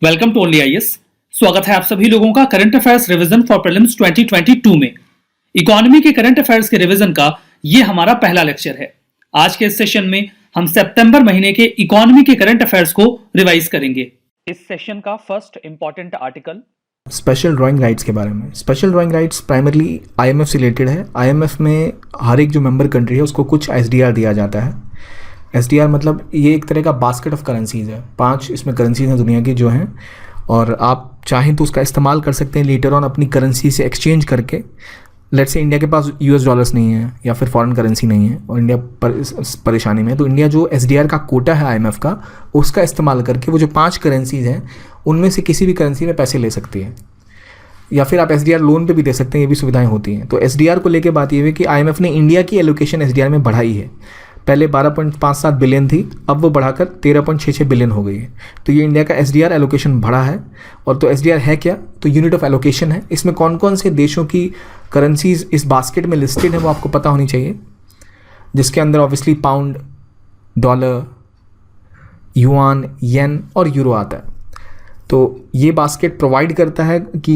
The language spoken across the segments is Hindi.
Welcome to only IAS. स्वागत है आप सभी लोगों का current affairs revision for prelims 2022 में। इकोनॉमी के करंट अफेयर्स के रिवीजन का ये हमारा पहला लेक्चर है। आज के इस सेशन में हम सितंबर महीने के इकोनॉमी के करंट अफेयर्स को रिवाइज करेंगे। इस सेशन का first important article special drawing rights के बारे में। Special drawing rights primarily IMF से रिलेटेड है। आईएमएफ में हर एक जो मेंबर कंट्री है उसको कुछ एसडीआर दिया जाता है। एसडीआर मतलब ये एक तरह का बास्केट ऑफ करेंसीज है। 5 इसमें करेंसीज हैं दुनिया की जो हैं, और आप चाहें तो उसका इस्तेमाल कर सकते हैं लेटर ऑन अपनी करेंसी से एक्सचेंज करके। लेट्स से इंडिया के पास यूएस डॉलर्स नहीं है या फिर फॉरेन करेंसी नहीं है और इंडिया परेशानी में है, तो इंडिया जो एसडीआर का कोटा है आईएमएफ का, उसका इस्तेमाल करके वो जो 5 करेंसीज हैं उनमें से किसी भी करेंसी में पैसे ले सकती है, या फिर आप एसडीआर लोन पे भी दे सकते हैं, ये भी सुविधाएं होती हैं। तो एसडीआर को लेके बात ये है कि आईएमएफ ने इंडिया की एलोकेशन एसडीआर में बढ़ाई है। पहले 12.57 बिलियन थी, अब वो बढ़ाकर 13.66 बिलियन हो गई है। तो ये इंडिया का एसडीआर एलोकेशन बढ़ा है। और तो एसडीआर है क्या? तो यूनिट ऑफ एलोकेशन है। इसमें कौन कौन से देशों की करेंसीज इस बास्केट में लिस्टेड है वो आपको पता होनी चाहिए, जिसके अंदर ऑब्वियसली पाउंड, डॉलर, युआन, येन और यूरो आता है। तो ये बास्केट प्रोवाइड करता है कि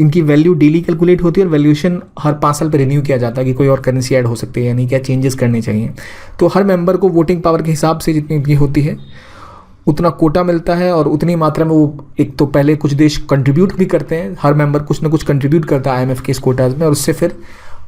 इनकी वैल्यू डेली कैलकुलेट होती है और वैल्यूएशन हर 5 साल पर रिन्यू किया जाता है कि कोई और करेंसी ऐड हो सकती है या नहीं, क्या चेंजेस करने चाहिए। तो हर मेंबर को वोटिंग पावर के हिसाब से जितनी भी होती है उतना कोटा मिलता है, और उतनी मात्रा में वो एक तो पहले कुछ देश कंट्रीब्यूट भी करते हैं, हर मेंबर कुछ ना कुछ कंट्रीब्यूट करता है आईएमएफ के इस कोटाज में, और उससे फिर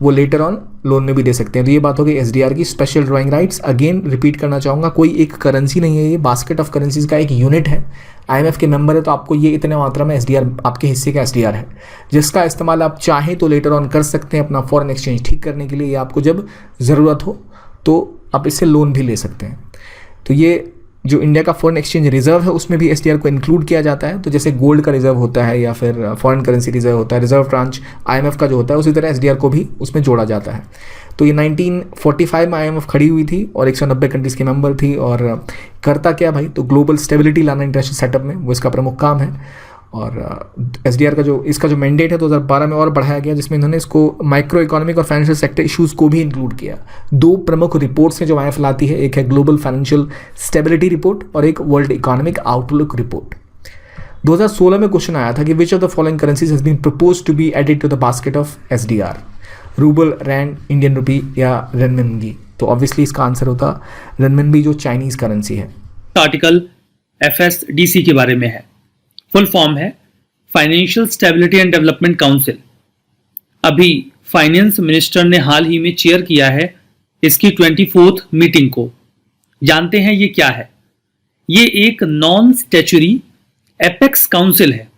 वो लेटर ऑन लोन में भी दे सकते हैं। तो ये बात हो गई एसडीआर की special drawing rights. Again repeat करना चाहूँगा, कोई एक करेंसी नहीं है, ये बास्केट ऑफ करेंसीज का एक यूनिट है। आईएमएफ के मेंबर है तो आपको ये इतने मात्रा में एसडीआर आपके हिस्से का एसडीआर है, जिसका इस्तेमाल आप चाहें तो लेटर ऑन कर सकते हैं अपना फॉरेन एक्सचेंज ठीक करने के लिए, या आपको जब ज़रूरत हो तो आप इससे लोन भी ले सकते हैं। तो ये जो इंडिया का फॉरेन एक्सचेंज रिजर्व है उसमें भी एसडीआर को इंक्लूड किया जाता है। तो जैसे गोल्ड का रिजर्व होता है या फिर फॉरेन करेंसी रिजर्व होता है, रिजर्व ट्रांच आईएमएफ का जो होता है, उसी तरह एसडीआर को भी उसमें जोड़ा जाता है। तो ये 1945 में आईएमएफ खड़ी हुई थी और 190 कंट्रीज़ के मेंबर थी। और करता क्या भाई, तो ग्लोबल स्टेबिलिटी लाना इंटरनेशनल सेटअप में, वो इसका प्रमुख काम है। और एसडीआर का इसका जो मैंडेट है 2012 में और बढ़ाया गया, जिसमें इन्होंने इसको माइक्रो इकोनॉमिक और फाइनेंशियल सेक्टर इश्यूज़ को भी इंक्लूड किया। 2 प्रमुख रिपोर्ट्स हैं जो आईएमएफ लाती है, एक है ग्लोबल फाइनेंशियल स्टेबिलिटी रिपोर्ट और एक वर्ल्ड इकोनॉमिक आउटलुक रिपोर्ट। 2016 में क्वेश्चन आया था कि which of the following currencies has been proposed to be added to the basket of SDR, rouble, rand, Indian rupee या रेनमिनबी। तो ऑब्वियसली इसका आंसर होता रेनमिनबी जो चाइनीज करेंसी है। आर्टिकल एफएसडीसी के बारे में है। फुल फॉर्म है financial stability and development council. अभी फाइनेंस मिनिस्टर ने हाल ही में चेयर किया है इसकी 24th मीटिंग को। जानते हैं ये क्या है? ये एक नॉन स्टैच्यूरी एपेक्स काउंसिल है।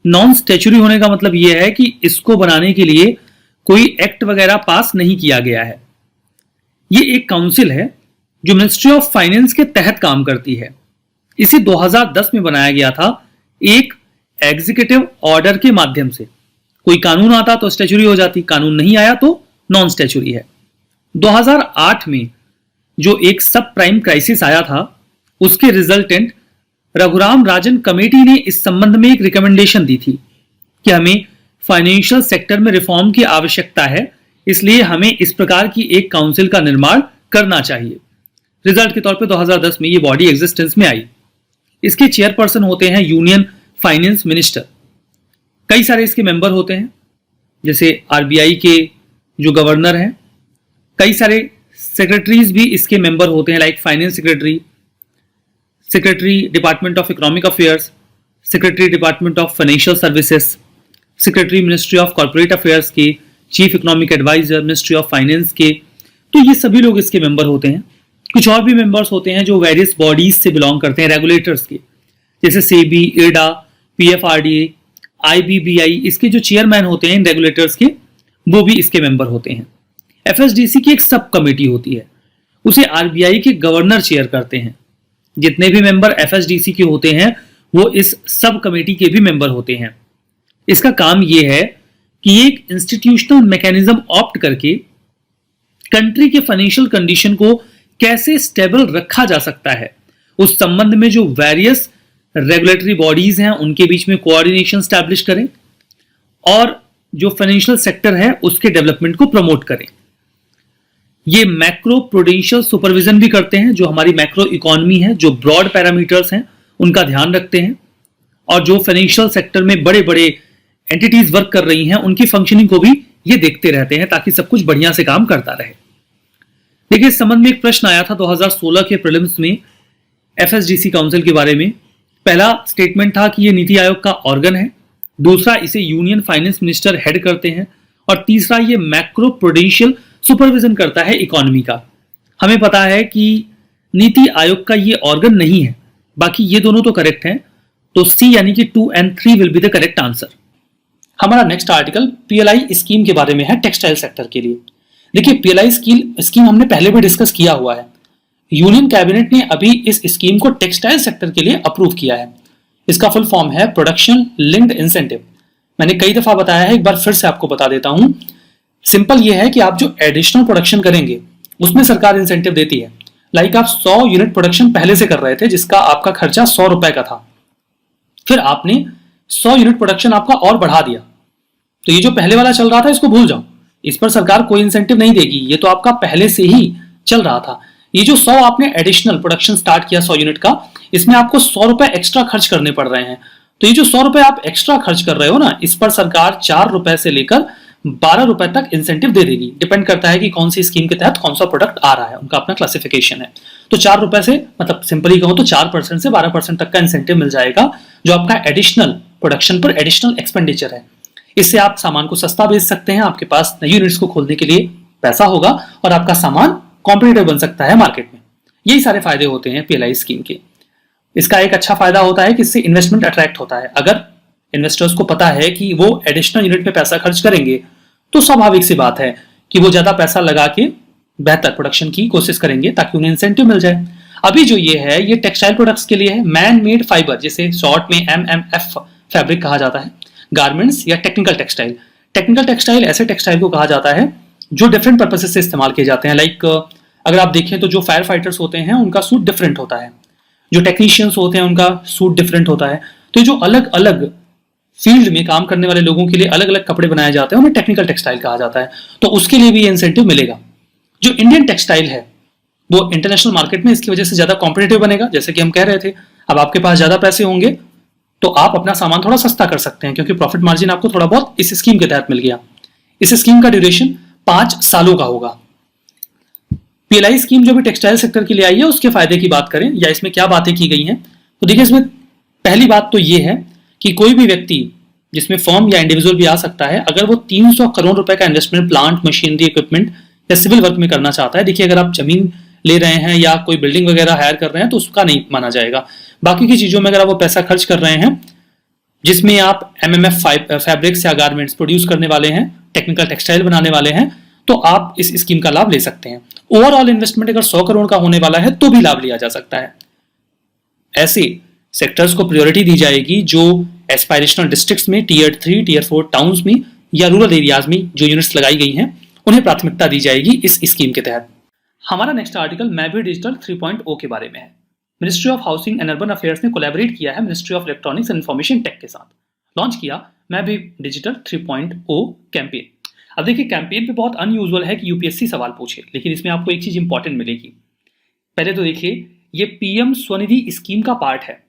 नॉन स्टैच्यूरी होने का मतलब यह है कि इसको बनाने के लिए कोई एक्ट वगैरह पास नहीं किया गया है। ये एक काउंसिल है जो मिनिस्ट्री ऑफ फाइनेंस के तहत काम करती है। इसे 2010 में बनाया गया था एक एग्जीक्यूटिव ऑर्डर के माध्यम से। कोई कानून आता तो स्टैच्यूरी हो जाती, कानून नहीं आया तो नॉन स्टैच्यूरी है। 2008 में जो एक सब प्राइम क्राइसिस आया था, उसके रिजल्टेंट रघुराम राजन कमेटी ने इस संबंध में एक रिकमेंडेशन दी थी कि हमें फाइनेंशियल सेक्टर में रिफॉर्म की आवश्यकता है, इसलिए हमें इस प्रकार की एक काउंसिल का निर्माण करना चाहिए। रिजल्ट के तौर पे 2010 में ये बॉडी एग्जिस्टेंस में आई। इसके चेयरपर्सन होते हैं यूनियन फाइनेंस मिनिस्टर। कई सारे इसके मेंबर होते हैं, जैसे आरबीआई के जो गवर्नर हैं। कई सारे सेक्रेटरीज भी इसके मेंबर होते हैं, like finance secretary, secretary department of economic affairs, secretary department of financial services, secretary ministry of corporate affairs के, chief economic adviser ministry of finance के। तो ये सभी लोग इसके मेंबर होते हैं। कुछ और भी मेंबर्स होते हैं जो वेरियस बॉडीज से बिलोंग करते हैं, रेगुलेटर्स के, जैसे सेबी, इरडा, पीएफआरडीए, आईबीबीआई। इसके जो चेयरमैन होते हैं इन रेगुलेटर्स के, वो भी इसके मेंबर होते हैं। एफएसडीसी की एक सब कमेटी होती है, उसे आरबीआई के गवर्नर चेयर करते हैं। जितने भी मेंबर एफएसडीसी के होते हैं वो इस सब कमेटी के भी मेंबर होते हैं। इसका काम यह है कि एक इंस्टीट्यूशनल मैकेनिज्म ऑप्ट करके कंट्री के फाइनेंशियल कंडीशन को कैसे स्टेबल रखा जा सकता है, उस संबंध में जो वेरियस रेगुलेटरी बॉडीज हैं उनके बीच में कोऑर्डिनेशन स्टैब्लिश करें और जो फाइनेंशियल सेक्टर है उसके डेवलपमेंट को प्रमोट करें। ये मैक्रो प्रूडेंशियल सुपरविजन भी करते हैं, जो हमारी मैक्रो इकोनॉमी है, जो ब्रॉड पैरामीटर्स हैं उनका ध्यान रखते हैं। और जो फाइनेंशियल सेक्टर में बड़े बड़े एंटिटीज वर्क कर रही हैं उनकी फंक्शनिंग को भी ये देखते रहते हैं ताकि सब कुछ बढ़िया से काम करता रहे। देखिए, इस संबंध में एक प्रश्न आया था 2016 के प्रीलिम्स में एफएसडीसी काउंसिल के बारे में। पहला स्टेटमेंट था कि ये नीति आयोग का ऑर्गन है, दूसरा इसे यूनियन फाइनेंस मिनिस्टर हेड करते हैं, और तीसरा ये मैक्रो प्रूडेंशियल सुपरविजन करता है इकोनॉमी का। हमें पता है कि नीति आयोग का ये ऑर्गन नहीं है, बाकी ये दोनों तो करेक्ट हैं, तो सी यानी कि 2 and 3 will be the correct answer. हमारा नेक्स्ट आर्टिकल पीएलआई स्कीम के बारे में है टेक्सटाइल सेक्टर के लिए। देखिए, पीएलआई स्कीम हमने पहले भी डिस्कस किया हुआ है। यूनियन कैबिनेट ने अभी इस स्कीम को टेक्सटाइल सेक्टर के लिए अप्रूव किया है। इसका फुल फॉर्म है प्रोडक्शन लिंक्ड इंसेंटिव। मैंने कई दफा बताया है, एक बार फिर से आपको बता देता हूं। सिंपल ये है कि आप जो एडिशनल प्रोडक्शन करेंगे उसमें सरकार इंसेंटिव देती है। लाइक आप 100 यूनिट प्रोडक्शन पहले से कर रहे थे जिसका आपका खर्चा 100 रुपए का था, फिर आपने 100 यूनिट प्रोडक्शन आपका और बढ़ा दिया, तो ये जो पहले वाला चल रहा था इसको भूल जाओ, इस पर सरकार कोई इंसेंटिव नहीं देगी, ये तो आपका पहले से ही चल रहा था। ये जो 100 आपने एडिशनल प्रोडक्शन स्टार्ट किया 100 यूनिट का, इसमें आपको 100 रुपए एक्स्ट्रा खर्च करने पड़ रहे हैं। तो ये जो 100 रुपए आप एक्स्ट्रा खर्च कर रहे हो ना, इस पर सरकार 4 रुपए से लेकर 12 रुपए तक इंसेंटिव दे देगी। डिपेंड करता है कि कौन सी स्कीम के तहत कौन सा प्रोडक्ट आ रहा है, उनका अपना क्लासिफिकेशन है। तो 4 रुपए से, मतलब सिंपली कहूं तो 4% से 12% तक का इंसेंटिव मिल जाएगा, जो आपका एडिशनल प्रोडक्शन पर एडिशनल एक्सपेंडिचर है। इससे आप सामान को सस्ता बेच सकते हैं, आपके पास नई यूनिट्स को खोलने के लिए पैसा होगा और आपका सामान कॉम्पिटिटिव बन सकता है मार्केट में। यही सारे फायदे होते हैं पीएलआई स्कीम के। इसका एक अच्छा फायदा होता है कि इससे इन्वेस्टमेंट अट्रैक्ट होता है। अगर इन्वेस्टर्स को पता है कि वो एडिशनल यूनिट पे पैसा खर्च करेंगे तो स्वाभाविक सी बात है कि वो ज्यादा पैसा लगा के बेहतर प्रोडक्शन की कोशिश करेंगे ताकि उन्हें इंसेंटिव मिल जाए। अभी जो ये है ये टेक्सटाइल प्रोडक्ट्स के लिए है, मैन मेड फाइबर, जिसे शॉर्ट में एमएमएफ फैब्रिक कहा जाता है, गारमेंट्स या टेक्निकल टेक्सटाइल। टेक्निकल टेक्सटाइल ऐसे टेक्सटाइल को कहा जाता है जो डिफरेंट पर्पसेस से इस्तेमाल किए जाते हैं। लाइक अगर आप देखें तो जो फायर फाइटर्स होते हैं उनका सूट डिफरेंट होता है, जो टेक्नीशियंस होते हैं उनका सूट डिफरेंट होता है। तो जो अलग अलग फील्ड में काम करने वाले लोगों के लिए अलग अलग कपड़े बनाए जाते हैं उन्हें टेक्निकल टेक्सटाइल कहा जाता है। तो उसके लिए भी ये इंसेंटिव मिलेगा। जो इंडियन टेक्सटाइल है वो इंटरनेशनल मार्केट में इसकी वजह से ज्यादा कॉम्पिटिटिव बनेगा। जैसे कि हम कह रहे थे, अब आपके पास ज्यादा पैसे होंगे तो आप अपना सामान थोड़ा सस्ता कर सकते हैं, क्योंकि प्रॉफिट मार्जिन आपको थोड़ा बहुत इस स्कीम के तहत मिल गया। इस स्कीम का ड्यूरेशन 5 सालों का होगा। पीएलआई स्कीम जो भी टेक्सटाइल सेक्टर के लिए आई है उसके फायदे की बात करें या इसमें क्या बातें की गई हैं, तो देखिए इसमें पहली बात तो ये है कि कोई भी व्यक्ति, जिसमें फर्म या इंडिविजुअल भी आ सकता है, अगर वो 300 करोड़ रुपए का इन्वेस्टमेंट प्लांट, मशीनरी, इक्विपमेंट या सिविल वर्क में करना चाहता है। देखिए, अगर आप जमीन ले रहे हैं या कोई बिल्डिंग वगैरह हायर कर रहे हैं तो उसका नहीं माना जाएगा। बाकी की चीजों में अगर आप वो पैसा खर्च कर रहे हैं जिसमें आप एमएमएफ फैब्रिक्स या गारमेंट्स प्रोड्यूस करने वाले हैं, टेक्निकल टेक्सटाइल बनाने वाले हैं, तो आप इस स्कीम का लाभ ले सकते हैं। ओवरऑल इन्वेस्टमेंट अगर 100 करोड़ का होने वाला है तो भी लाभ लिया जा सकता है। ऐसे सेक्टर्स को प्रायोरिटी दी जाएगी जो एस्पायरेशनल डिस्ट्रिक्ट्स में, टीयर 3, टीयर 4 टाउन्स में या रूरल एरियाज में जो यूनिट्स लगाई गई हैं उन्हें प्राथमिकता दी जाएगी इस स्कीम के तहत। हमारा नेक्स्ट आर्टिकल मैं भी डिजिटल 3.0 के बारे में है। Ministry of housing and urban affairs ने कोलैबोरेट किया है ministry of electronics and information tech के साथ, लॉन्च किया मैं भी डिजिटल 3.0 कैंपेन। अब देखिए, कैंपेन पे बहुत अनयूजुअल है कि यूपीएससी सवाल पूछे, लेकिन इसमें आपको एक चीज इंपॉर्टेंट मिलेगी। पहले तो देखिए, ये पीएम स्वनिधि स्कीम का पार्ट है,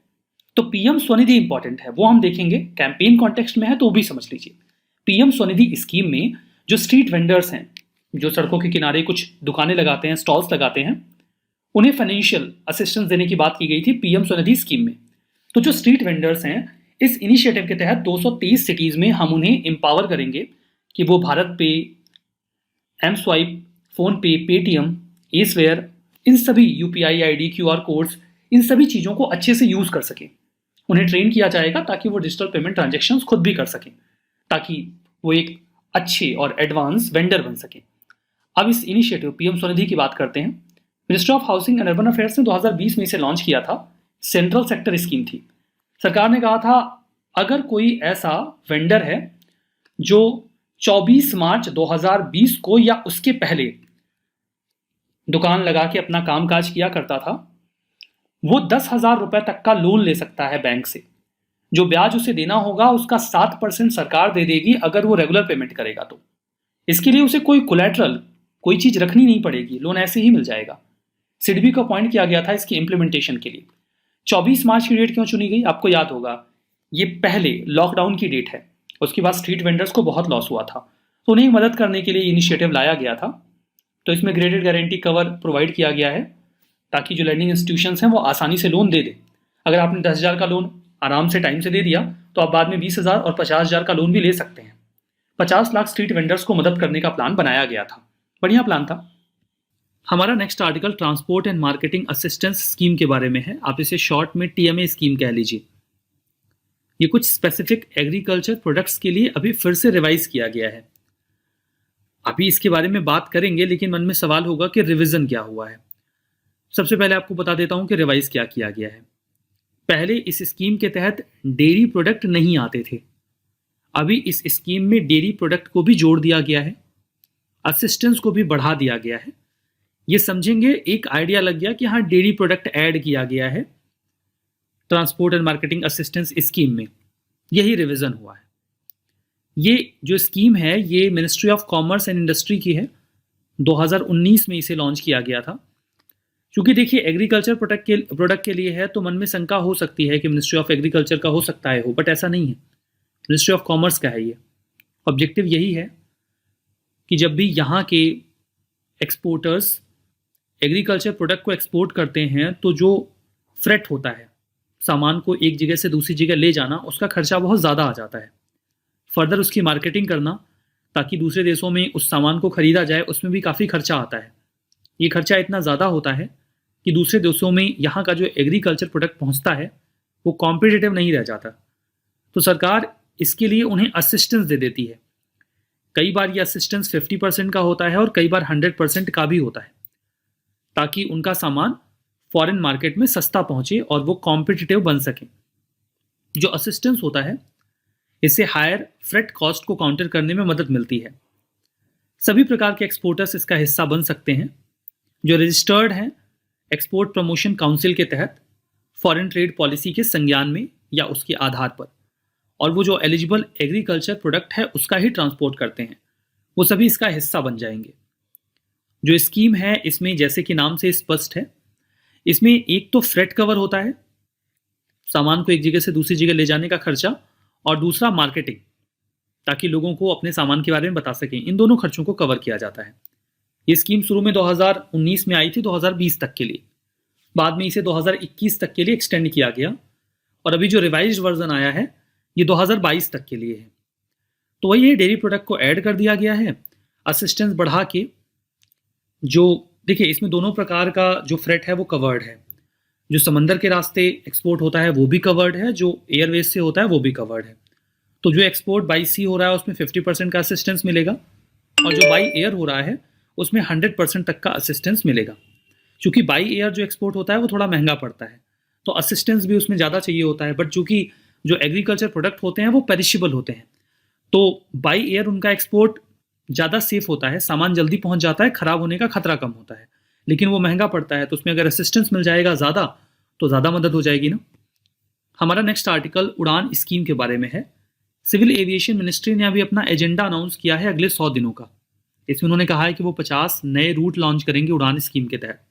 तो पीएम स्वनिधि इंपॉर्टेंट है, वो हम देखेंगे। कैंपेन कॉन्टेक्स्ट में है तो वो भी समझ लीजिए। पीएम स्वनिधि स्कीम में जो स्ट्रीट वेंडर्स हैं, जो सड़कों के किनारे कुछ दुकानें लगाते हैं, स्टॉल्स लगाते हैं, उन्हें फाइनेंशियल असिस्टेंस देने की बात की गई थी पीएम स्वनिधि स्कीम में। तो जो स्ट्रीट वेंडर्स हैं, इस इनिशिएटिव के तहत 223 सिटीज में हम उन्हें एम्पावर करेंगे कि वो भारत पे, एम स्वाइप, फोन पे, पेटीएम, एसवेयर, इन सभी यूपीआई आईडी, क्यूआर कोड्स, इन सभी चीज़ों को अच्छे से यूज़ कर सकें। उन्हें ट्रेन किया जाएगा ताकि वो डिजिटल पेमेंट ट्रांजेक्शन्स खुद भी कर सकें, ताकि वो एक अच्छे और एडवांस वेंडर बन सकें। अब इस इनिशिएटिव पीएम स्वनिधि की बात करते हैं। Ministry of housing and urban affairs ने 2020 में इसे लॉन्च किया था। सेंट्रल सेक्टर स्कीम थी। सरकार ने कहा था अगर कोई ऐसा वेंडर है जो 24 मार्च 2020 को या उसके पहले दुकान लगा के अपना कामकाज किया करता था, वो 10,000 रुपए तक का लोन ले सकता है बैंक से। जो ब्याज उसे देना होगा उसका 7% सरकार दे देगी अगर वो रेगुलर पेमेंट करेगा तो। इसके लिए उसे कोई कोलैटरल, कोई चीज रखनी नहीं पड़ेगी, लोन ऐसे ही मिल जाएगा। सिडबी को अपॉइंट किया गया था इसकी इंप्लीमेंटेशन के लिए। 24 मार्च की डेट क्यों चुनी गई? आपको याद होगा ये पहले लॉकडाउन की डेट है, उसके बाद स्ट्रीट वेंडर्स को बहुत लॉस हुआ था, तो उन्हें मदद करने के लिए इनिशिएटिव लाया गया था। तो इसमें ग्रेडेड गारंटी कवर प्रोवाइड किया गया है ताकि जो लैंडिंग इंस्टीट्यूशंस हैं वो आसानी से लोन दे दें। अगर आपने 10,000 का लोन आराम से टाइम से दे दिया तो आप बाद में 20,000 और 50,000 का लोन भी ले सकते हैं। 50 लाख स्ट्रीट वेंडर्स को मदद करने का प्लान बनाया गया था, बढ़िया प्लान था। हमारा next article transport and marketing assistance scheme के बारे में है, आप इसे शॉर्ट में टीएमए स्कीम कह लीजिए। ये कुछ स्पेसिफिक एग्रीकल्चर प्रोडक्ट्स के लिए अभी फिर से रिवाइज किया गया है। अभी इसके बारे में बात करेंगे, लेकिन मन में सवाल होगा कि रिवीजन क्या हुआ है। सबसे पहले आपको बता देता हूं कि रिवाइज क्या किया गया है। पहले इस स्कीम के तहत डेयरी प्रोडक्ट नहीं आते थे, अभी इस स्कीम में डेयरी प्रोडक्ट को भी जोड़ दिया गया है, असिस्टेंस को भी बढ़ा दिया गया है। ये समझेंगे, एक आइडिया लग गया कि हाँ डेयरी प्रोडक्ट ऐड किया गया है transport and marketing assistance scheme में। यही रिवीजन हुआ है। ये जो स्कीम है ये ministry of commerce and industry की है, 2019 में इसे लॉन्च किया गया था। क्योंकि देखिए एग्रीकल्चर प्रोडक्ट के लिए है तो मन में शंका हो सकती है कि मिनिस्ट्री ऑफ एग्रीकल्चर का हो सकता है, बट ऐसा नहीं है, मिनिस्ट्री ऑफ कॉमर्स का है। ये ऑब्जेक्टिव यही है कि जब भी यहाँ के एक्सपोर्टर्स एग्रीकल्चर प्रोडक्ट को एक्सपोर्ट करते हैं तो जो फ्रेट होता है, सामान को एक जगह से दूसरी जगह ले जाना, उसका खर्चा बहुत ज़्यादा आ जाता है। फर्दर उसकी मार्केटिंग करना ताकि दूसरे देशों में उस सामान को खरीदा जाए, उसमें भी काफ़ी खर्चा आता है। ये खर्चा इतना ज़्यादा होता है कि दूसरे देशों में यहाँ का जो एग्रीकल्चर प्रोडक्ट पहुँचता है वो कॉम्पिटिटिव नहीं रह जाता। तो सरकार इसके लिए उन्हें असिस्टेंस दे देती है। कई बार ये असिस्टेंस 50% का होता है और कई बार 100% का भी होता है, ताकि उनका सामान फॉरेन मार्केट में सस्ता पहुंचे और वो कॉम्पिटिटिव बन सके। जो असिस्टेंस होता है इससे हायर फ्रेट कॉस्ट को काउंटर करने में मदद मिलती है। सभी प्रकार के एक्सपोर्टर्स इसका हिस्सा बन सकते हैं जो रजिस्टर्ड हैं एक्सपोर्ट प्रमोशन काउंसिल के तहत फॉरेन ट्रेड पॉलिसी के संज्ञान में या उसके आधार पर, और वो जो एलिजिबल एग्रीकल्चर प्रोडक्ट है उसका ही ट्रांसपोर्ट करते हैं, वो सभी इसका हिस्सा बन जाएंगे। जो स्कीम है इसमें जैसे कि नाम से स्पष्ट है, इसमें एक तो फ्रेट कवर होता है, सामान को एक जगह से दूसरी जगह ले जाने का खर्चा, और दूसरा मार्केटिंग, ताकि लोगों को अपने सामान के बारे में बता सकें। इन दोनों खर्चों को कवर किया जाता है। ये स्कीम शुरू में 2019 में आई थी 2020 तक के लिए, बाद में इसे 2021 तक के लिए एक्सटेंड किया गया, और अभी जो रिवाइज्ड वर्जन आया है ये 2022 तक के लिए है। तो वही है, डेयरी प्रोडक्ट को ऐड कर दिया गया है, असिस्टेंस बढ़ा के। जो देखिए इसमें दोनों प्रकार का जो फ्रेट है वो कवर्ड है। जो समंदर के रास्ते एक्सपोर्ट होता है वो भी कवर्ड है, जो एयरवेज से होता है वो भी कवर्ड है। तो जो एक्सपोर्ट बाई सी हो रहा है उसमें 50% का असिस्टेंस मिलेगा, और जो बाई एयर हो रहा है उसमें 100% तक का असिस्टेंस मिलेगा। क्योंकि बाई एयर जो एक्सपोर्ट होता है वो थोड़ा महंगा पड़ता है, तो असिस्टेंस भी उसमें ज़्यादा चाहिए होता है। बट चूँकि जो एग्रीकल्चर प्रोडक्ट होते हैं वो पेरिशेबल होते हैं, तो बाई एयर उनका एक्सपोर्ट ज़्यादा सेफ होता है, सामान जल्दी पहुंच जाता है, खराब होने का खतरा कम होता है, लेकिन वो महंगा पड़ता है। तो उसमें अगर असिस्टेंस मिल जाएगा ज़्यादा तो ज़्यादा मदद हो जाएगी ना। हमारा नेक्स्ट आर्टिकल उड़ान स्कीम के बारे में है। सिविल एविएशन मिनिस्ट्री ने अभी अपना एजेंडा अनाउंस किया है अगले 100 दिनों का। इसमें उन्होंने कहा है कि वो 50 नए रूट लॉन्च करेंगे उड़ान स्कीम के तहत।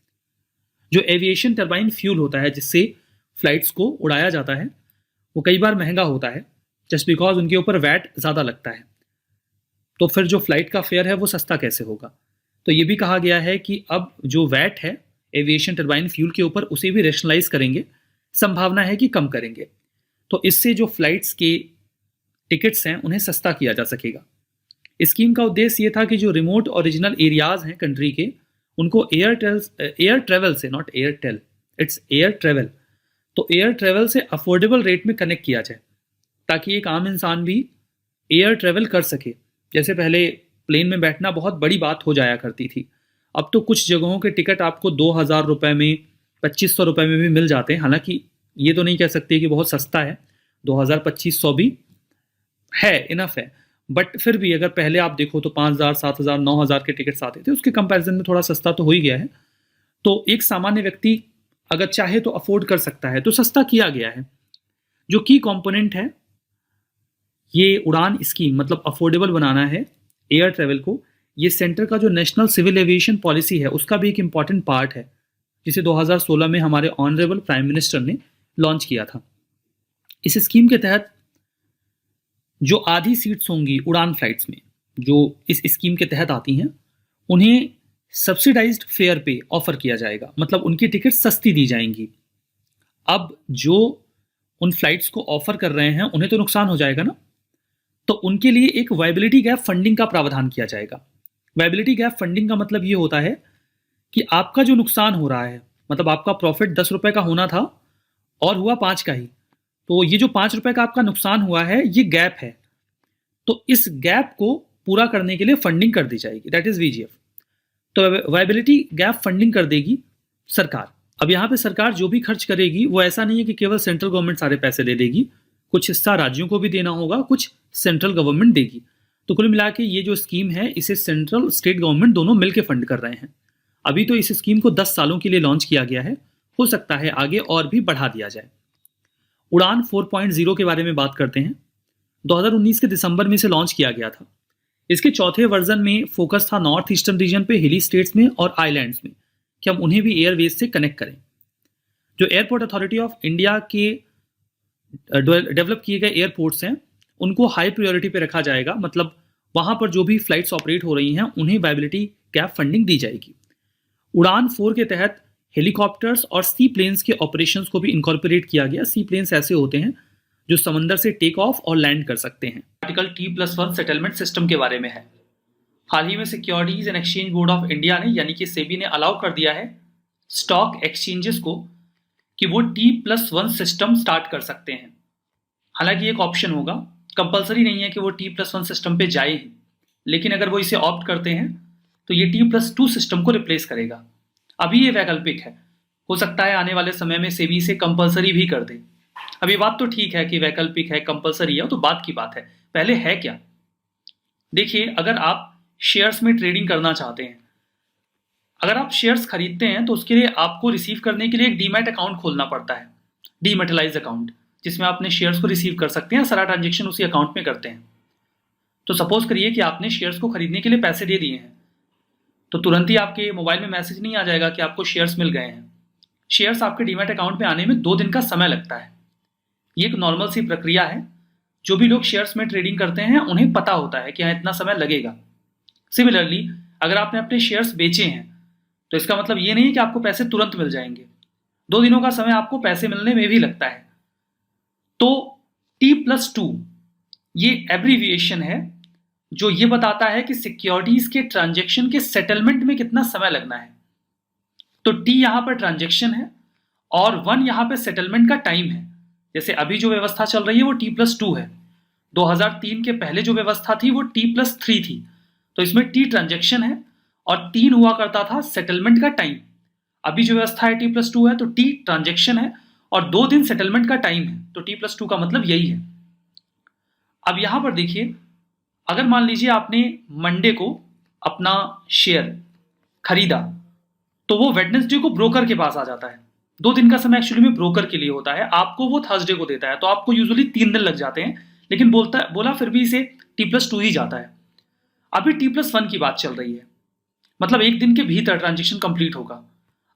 जो एविएशन टरबाइन फ्यूल होता है जिससे फ्लाइट्स को उड़ाया जाता है वो कई बार महंगा होता है, जस्ट बिकॉज उनके ऊपर वैट ज़्यादा लगता है। तो फिर जो फ्लाइट का फेयर है वो सस्ता कैसे होगा। तो ये भी कहा गया है कि अब जो वैट है एविएशन टरबाइन फ्यूल के ऊपर उसे भी रेशनलाइज करेंगे, संभावना है कि कम करेंगे। तो इससे जो फ्लाइट्स के टिकट्स हैं उन्हें सस्ता किया जा सकेगा। स्कीम का उद्देश्य ये था कि जो रिमोट और रीजनल एरियाज हैं कंट्री के, उनको एयर ट्रेवल से, not Airtel, it's air travel, तो एयर ट्रेवल से अफोर्डेबल रेट में कनेक्ट किया जाए, ताकि एक आम इंसान भी एयर ट्रेवल कर सके। जैसे पहले प्लेन में बैठना बहुत बड़ी बात हो जाया करती थी, अब तो कुछ जगहों के टिकट आपको 2,000 रुपये में, 2,500 रुपये में भी मिल जाते हैं। हालांकि ये तो नहीं कह सकते कि बहुत सस्ता है, 2,000-2,500 भी है, इनफ है, बट फिर भी अगर पहले आप देखो तो 5,000, 7,000, 9,000 के टिकट्स आते थे, उसके कंपैरिजन में थोड़ा सस्ता तो हो ही गया है। तो एक सामान्य व्यक्ति अगर चाहे तो अफोर्ड कर सकता है, तो सस्ता किया गया है। जो की कंपोनेंट है ये उड़ान स्कीम, मतलब अफोर्डेबल बनाना है एयर ट्रेवल को, ये सेंटर का जो नेशनल सिविल एविएशन पॉलिसी है उसका भी एक इम्पॉर्टेंट पार्ट है, जिसे 2016 में हमारे ऑनरेबल प्राइम मिनिस्टर ने लॉन्च किया था। इस स्कीम के तहत जो आधी सीट्स होंगी उड़ान फ्लाइट्स में जो इस स्कीम के तहत आती हैं, उन्हें सब्सिडाइज्ड फेयर पे ऑफर किया जाएगा, मतलब उनकी टिकट सस्ती दी जाएंगी। अब जो उन फ्लाइट्स को ऑफर कर रहे हैं उन्हें तो नुकसान हो जाएगा ना, तो उनके लिए एक वायबिलिटी गैप फंडिंग का प्रावधान किया जाएगा। वायबिलिटी गैप फंडिंग का मतलब ये होता है कि आपका जो नुकसान हो रहा है, मतलब आपका प्रॉफिट 10 रुपए का होना था और हुआ 5 का ही, तो ये जो 5 रुपए का आपका नुकसान हुआ है ये गैप है, तो इस गैप को पूरा करने के लिए फंडिंग कर दी जाएगी, दैट इज वीजीएफ। तो वायबिलिटी गैप फंडिंग कर देगी सरकार। अब यहाँ पे सरकार जो भी खर्च करेगी वो ऐसा नहीं है कि केवल सेंट्रल गवर्नमेंट सारे पैसे दे देगी, कुछ हिस्सा राज्यों को भी देना होगा, कुछ सेंट्रल गवर्नमेंट देगी। तो कुल मिला के ये जो स्कीम है इसे सेंट्रल स्टेट गवर्नमेंट दोनों मिलकर फंड कर रहे हैं। अभी तो इस स्कीम को 10 सालों के लिए लॉन्च किया गया है, हो सकता है आगे और भी बढ़ा दिया जाए। उड़ान 4.0 के बारे में बात करते हैं। 2019 के दिसंबर में इसे लॉन्च किया गया था। इसके चौथे वर्जन में फोकस था नॉर्थ ईस्टर्न रीजन पे, हिली स्टेट्स में और आइलैंड्स में, कि हम उन्हें भी एयरवेज से कनेक्ट करें। जो एयरपोर्ट अथॉरिटी ऑफ इंडिया के डेवलप किए गए एयरपोर्ट्स हैं उनको हाई प्रायोरिटी पे रखा जाएगा, मतलब वहां पर जो भी फ्लाइट्स ऑपरेट हो रही हैं उन्हें वायबिलिटी गैप फंडिंग दी जाएगी। उड़ान 4 के तहत हेलीकॉप्टर्स और सी प्लेन्स के ऑपरेशंस को भी इनकॉर्पोरेट किया गया। सी प्लेन्स ऐसे होते हैं जो समंदर से टेक ऑफ और लैंड कर सकते हैं। आर्टिकल T+1 सेटलमेंट सिस्टम के बारे में है। हाल ही में securities and exchange board of India ने यानी कि सेबी ने अलाउ कर दिया है स्टॉक एक्सचेंजेस को कि वो T+1 सिस्टम स्टार्ट कर सकते हैं। हालांकि एक ऑप्शन होगा, कंपलसरी नहीं है कि वो T+1 सिस्टम पे जाए ही, लेकिन अगर वो इसे ऑप्ट करते हैं तो ये T+2 सिस्टम को रिप्लेस करेगा। अभी ये वैकल्पिक है, हो सकता है आने वाले समय में सेबी इसे कंपलसरी भी कर दे। अभी बात तो ठीक है कि वैकल्पिक है, कंपलसरी है, तो बात की बात है, पहले है क्या। देखिए, अगर आप शेयर्स में ट्रेडिंग करना चाहते हैं, अगर आप शेयर्स खरीदते हैं तो उसके लिए आपको रिसीव करने के लिए एक डीमैट अकाउंट खोलना पड़ता है, डीमेटलाइज अकाउंट, जिसमें आप अपने शेयर्स को रिसीव कर सकते हैं, सारा ट्रांजेक्शन उसी अकाउंट में करते हैं। तो सपोज करिए कि आपने शेयर्स को खरीदने के लिए पैसे दे दिए हैं, तो तुरंत ही आपके मोबाइल में मैसेज नहीं आ जाएगा कि आपको शेयर्स मिल गए हैं। शेयर्स आपके डीमैट अकाउंट में आने में 2 दिन का समय लगता है। ये एक नॉर्मल सी प्रक्रिया है, जो भी लोग शेयर्स में ट्रेडिंग करते हैं उन्हें पता होता है कि हाँ इतना समय लगेगा। सिमिलरली अगर आपने अपने शेयर्स बेचे हैं तो इसका मतलब ये नहीं कि आपको पैसे तुरंत मिल जाएंगे, 2 दिनों का समय आपको पैसे मिलने में भी लगता है। तो T+2 ये एब्रीविएशन है जो ये बताता है कि सिक्योरिटीज के ट्रांजैक्शन के सेटलमेंट में कितना समय लगना है। तो T यहां पर ट्रांजैक्शन है और 1 यहां पे सेटलमेंट का टाइम है। जैसे अभी जो व्यवस्था चल रही है वो T+2 है, 2003 के पहले जो व्यवस्था थी वो T+3 थी। तो इसमें T ट्रांजैक्शन है और 3 हुआ करता था सेटलमेंट का टाइम। अभी जो व्यवस्था है T+2 है, तो T ट्रांजैक्शन है और 2 दिन सेटलमेंट का टाइम है, तो T+2 का मतलब यही है। अब यहां पर देखिए, अगर मान लीजिए आपने मंडे को अपना शेयर खरीदा तो वो वेडनेसडे को ब्रोकर के पास आ जाता है। 2 दिन का समय एक्चुअली में ब्रोकर के लिए होता है, आपको वो थर्सडे को देता है, तो आपको यूजुअली 3 दिन लग जाते हैं, लेकिन बोला फिर भी इसे T+2 ही जाता है। अभी T+1 की बात चल रही है, मतलब 1 दिन के भीतर ट्रांजेक्शन कंप्लीट होगा।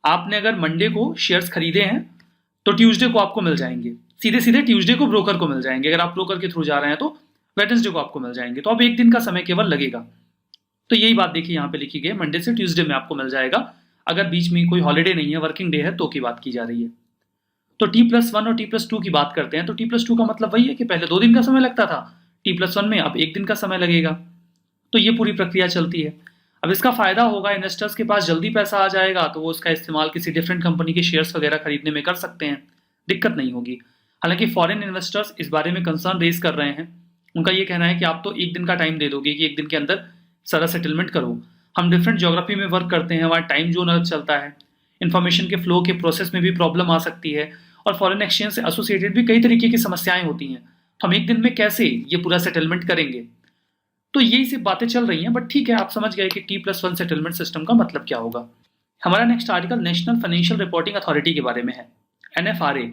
आपने अगर मंडे को शेयर्स खरीदे हैं तो ट्यूसडे को आपको मिल जाएंगे, सीधे सीधे ट्यूसडे को ब्रोकर को मिल जाएंगे। अगर आप ब्रोकर के थ्रू जा रहे हैं तो वेडनेसडे को आपको मिल जाएंगे। तो अब 1 दिन का समय केवल लगेगा। तो यही बात देखिए यहाँ पे लिखी गई, मंडे से ट्यूसडे में आपको मिल जाएगा। अगर बीच में कोई हॉलीडे नहीं है, वर्किंग डे है, तो की बात की जा रही है। तो T+1 और T+2 की बात करते हैं तो T+2 का मतलब वही है कि पहले 2 दिन का समय लगता था, T+1 में अब 1 दिन का समय लगेगा। तो ये पूरी प्रक्रिया चलती है। अब इसका फायदा होगा, इन्वेस्टर्स के पास जल्दी पैसा आ जाएगा तो वो इसका इस्तेमाल किसी डिफरेंट कंपनी के शेयर्स वगैरह खरीदने में कर सकते हैं, दिक्कत नहीं होगी। हालांकि फॉरेन इन्वेस्टर्स इस बारे में कंसर्न रेज कर रहे हैं। उनका ये कहना है कि आप तो 1 दिन का टाइम दे दोगे कि 1 दिन के अंदर सारा सेटलमेंट करो। हम डिफरेंट ज्योग्राफी में वर्क करते हैं, वहाँ टाइम जोन अलग चलता है, इन्फॉर्मेशन के फ्लो के प्रोसेस में भी प्रॉब्लम आ सकती है, और फॉरेन एक्सचेंज से एसोसिएटेड भी कई तरीके की समस्याएं होती हैं। तो हम 1 दिन में कैसे ये पूरा सेटलमेंट करेंगे? तो यही सब बातें चल रही हैं, बट ठीक है, आप समझ गए कि T+1 सेटलमेंट सिस्टम का मतलब क्या होगा। हमारा next article national financial reporting authority के बारे में है, NFRA।